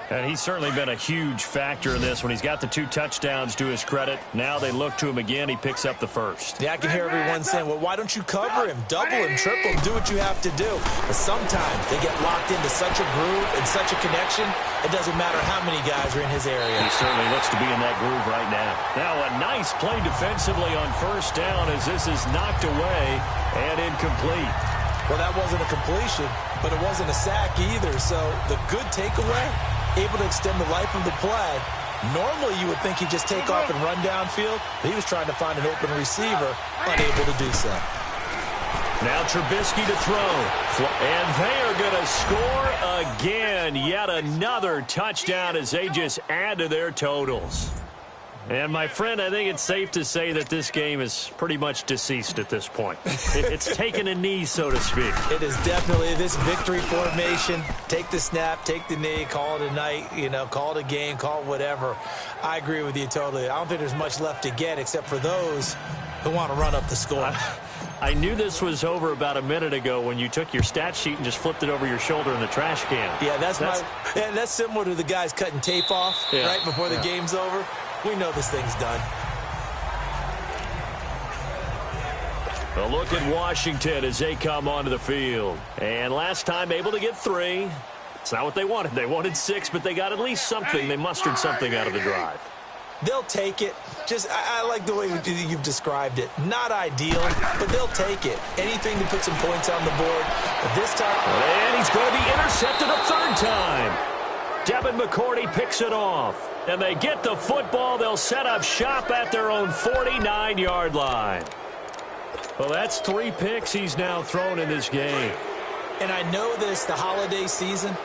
And he's certainly been a huge factor in this when he's got the 2 touchdowns to his credit. Now they look to him again. He picks up the first. Yeah, I can hear everyone saying, well, why don't you cover him, double him, triple him, do what you have to do. But sometimes they get locked into such a groove and such a connection, it doesn't matter how many guys are in his area. He certainly looks to be in that groove right now. Now a nice play defensively on first down as this is knocked away and incomplete. Well, that wasn't a completion, but it wasn't a sack either. So the good takeaway, able to extend the life of the play. Normally you would think he'd just take off and run downfield, but he was trying to find an open receiver, unable to do so. Now Trubisky to throw. And they are going to score again. Yet another touchdown as they just add to their totals. And, my friend, I think it's safe to say that this game is pretty much deceased at this point. It's taken a knee, so to speak. It is definitely this victory formation. Take the snap, take the knee, call it a night, call it a game, call it whatever. I agree with you totally. I don't think there's much left to get except for those who want to run up the score. I knew this was over about a minute ago when you took your stat sheet and just flipped it over your shoulder in the trash can. Yeah, that's similar to the guys cutting tape off right before the game's over. We know this thing's done. A look at Washington as they come onto the field. And last time able to get 3. It's not what they wanted. They wanted 6, but they got at least something. They mustered something out of the drive. They'll take it. I like the way you've described it. Not ideal, but they'll take it. Anything to put some points on the board. But this time... And he's going to be intercepted a 3rd time. Devin McCourty picks it off. And they get the football. They'll set up shop at their own 49-yard line. Well, that's 3 picks he's now thrown in this game. And I know this, the holiday season,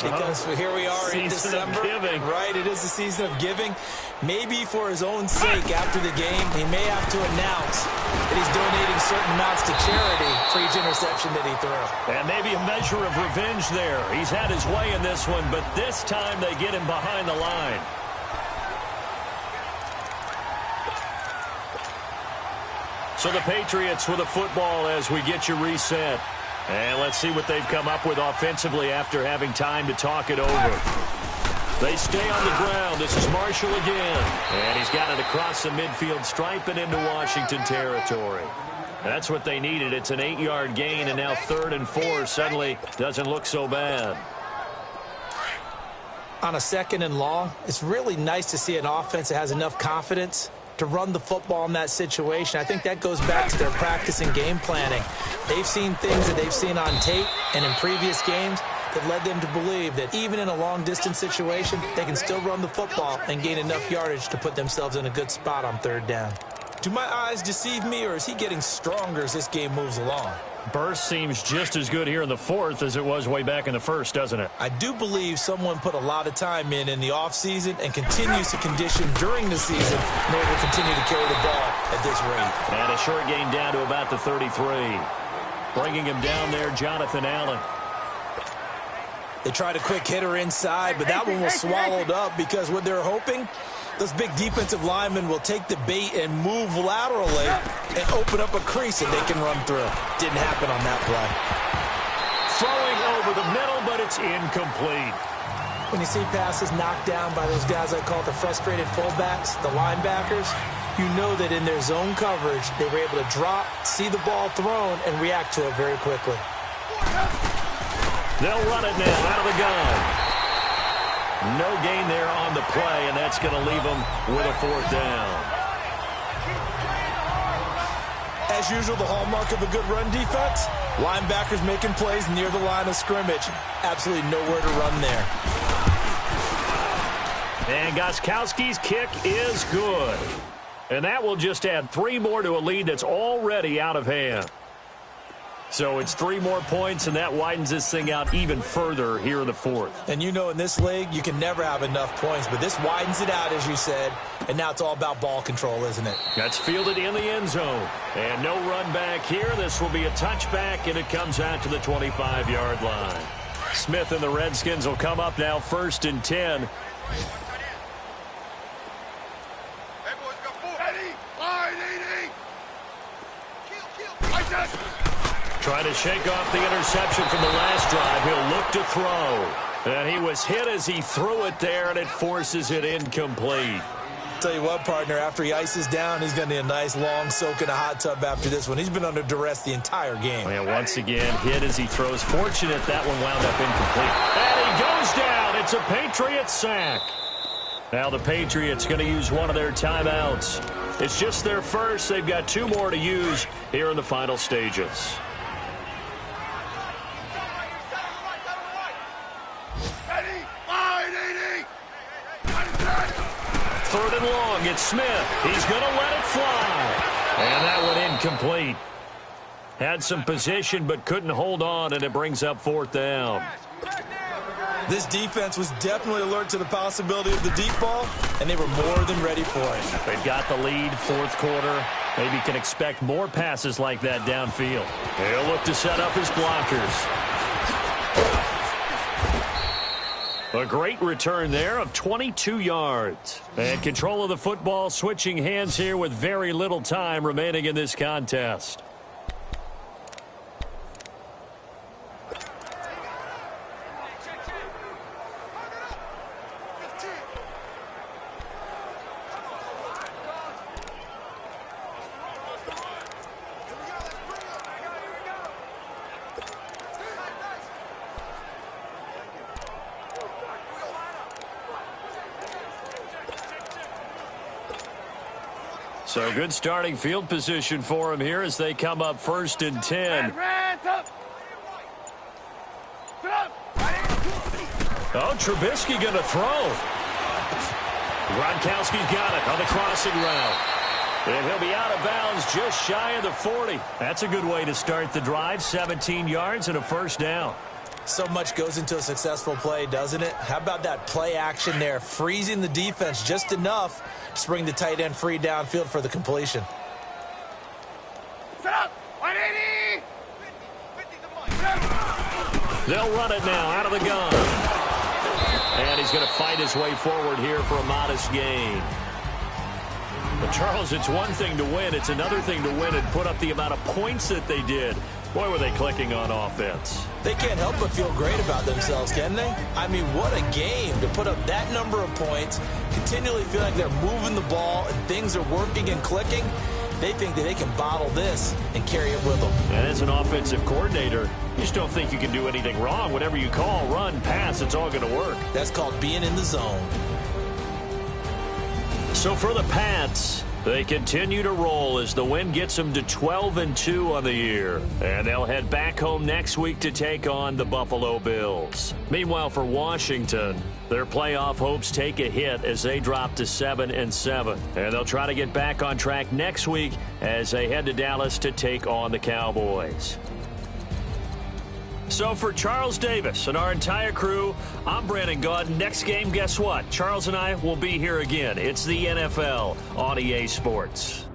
because here we are in December. Season of giving. Right, it is the season of giving. Maybe for his own sake after the game, he may have to announce that he's donating certain amounts to charity for each interception that he threw. And maybe a measure of revenge there. He's had his way in this one, but this time they get him behind the line. So the Patriots with a football as we get you reset. And let's see what they've come up with offensively after having time to talk it over. They stay on the ground. This is Marshall again. And he's got it across the midfield stripe and into Washington territory. That's what they needed. It's an 8-yard gain, and now 3rd and 4 suddenly doesn't look so bad. On a 2nd and long, it's really nice to see an offense that has enough confidence to run the football in that situation. I think that goes back to their practice and game planning. They've seen things that they've seen on tape and in previous games that led them to believe that even in a long-distance situation, they can still run the football and gain enough yardage to put themselves in a good spot on 3rd down. Do my eyes deceive me, or is he getting stronger as this game moves along? Burst seems just as good here in the 4th as it was way back in the 1st, doesn't it? I do believe someone put a lot of time in the offseason and continues to condition during the season in order to continue to carry the ball at this rate. And a short gain down to about the 33. Bringing him down there, Jonathan Allen. They tried a quick hitter inside, but that one was swallowed up because what they're hoping Those big defensive linemen will take the bait and move laterally and open up a crease that they can run through. Didn't happen on that play. Throwing over the middle, but it's incomplete. When you see passes knocked down by those guys I call the frustrated fullbacks, the linebackers, you know that in their zone coverage, they were able to drop, see the ball thrown, and react to it very quickly. They'll run it now out of the gun. No gain there on the play, and that's going to leave them with a 4th down. As usual, the hallmark of a good run defense, linebackers making plays near the line of scrimmage. Absolutely nowhere to run there. And Gostkowski's kick is good. And that will just add 3 more to a lead that's already out of hand. So it's 3 more points, and that widens this thing out even further here in the 4th. And you know in this league, you can never have enough points, but this widens it out, as you said, and now it's all about ball control, isn't it? That's fielded in the end zone. And no run back here. This will be a touchback, and it comes out to the 25-yard line. Smith and the Redskins will come up now 1st and 10. Trying to shake off the interception from the last drive. He'll look to throw. And he was hit as he threw it there, and it forces it incomplete. Tell you what, partner, after he ices down, he's going to need a nice long soak in a hot tub after this one. He's been under duress the entire game. And once again, hit as he throws. Fortunate that one wound up incomplete. And he goes down. It's a Patriots sack. Now the Patriots going to use one of their timeouts. It's just their first. They've got 2 more to use here in the final stages. 3rd and long. It's Smith. He's going to let it fly. And that one incomplete. Had some position but couldn't hold on, and it brings up 4th down. This defense was definitely alert to the possibility of the deep ball, and they were more than ready for it. They've got the lead, 4th quarter. Maybe can expect more passes like that downfield. He'll look to set up his blockers. A great return there of 22 yards. And control of the football, switching hands here with very little time remaining in this contest. So good starting field position for him here as they come up 1st and 10. Oh, Trubisky going to throw. Gronkowski's got it on the crossing route. And he'll be out of bounds just shy of the 40. That's a good way to start the drive. 17 yards and a 1st down. So much goes into a successful play, doesn't it? How about that play action there, freezing the defense just enough to bring the tight end free downfield for the completion. Set up! 180! They'll run it now out of the gun. And he's going to fight his way forward here for a modest gain. But Charles, it's one thing to win. It's another thing to win and put up the amount of points that they did. Boy, were they clicking on offense. They can't help but feel great about themselves, can they? I mean, what a game to put up that number of points, continually feel like they're moving the ball and things are working and clicking. They think that they can bottle this and carry it with them. And as an offensive coordinator, you just don't think you can do anything wrong. Whatever you call, run, pass, it's all going to work. That's called being in the zone. So for the Pats, they continue to roll as the win gets them to 12-2 on the year. And they'll head back home next week to take on the Buffalo Bills. Meanwhile, for Washington, their playoff hopes take a hit as they drop to 7-7. And they'll try to get back on track next week as they head to Dallas to take on the Cowboys. So for Charles Davis and our entire crew, I'm Brandon Gaudin. Next game, guess what? Charles and I will be here again. It's the NFL on EA Sports.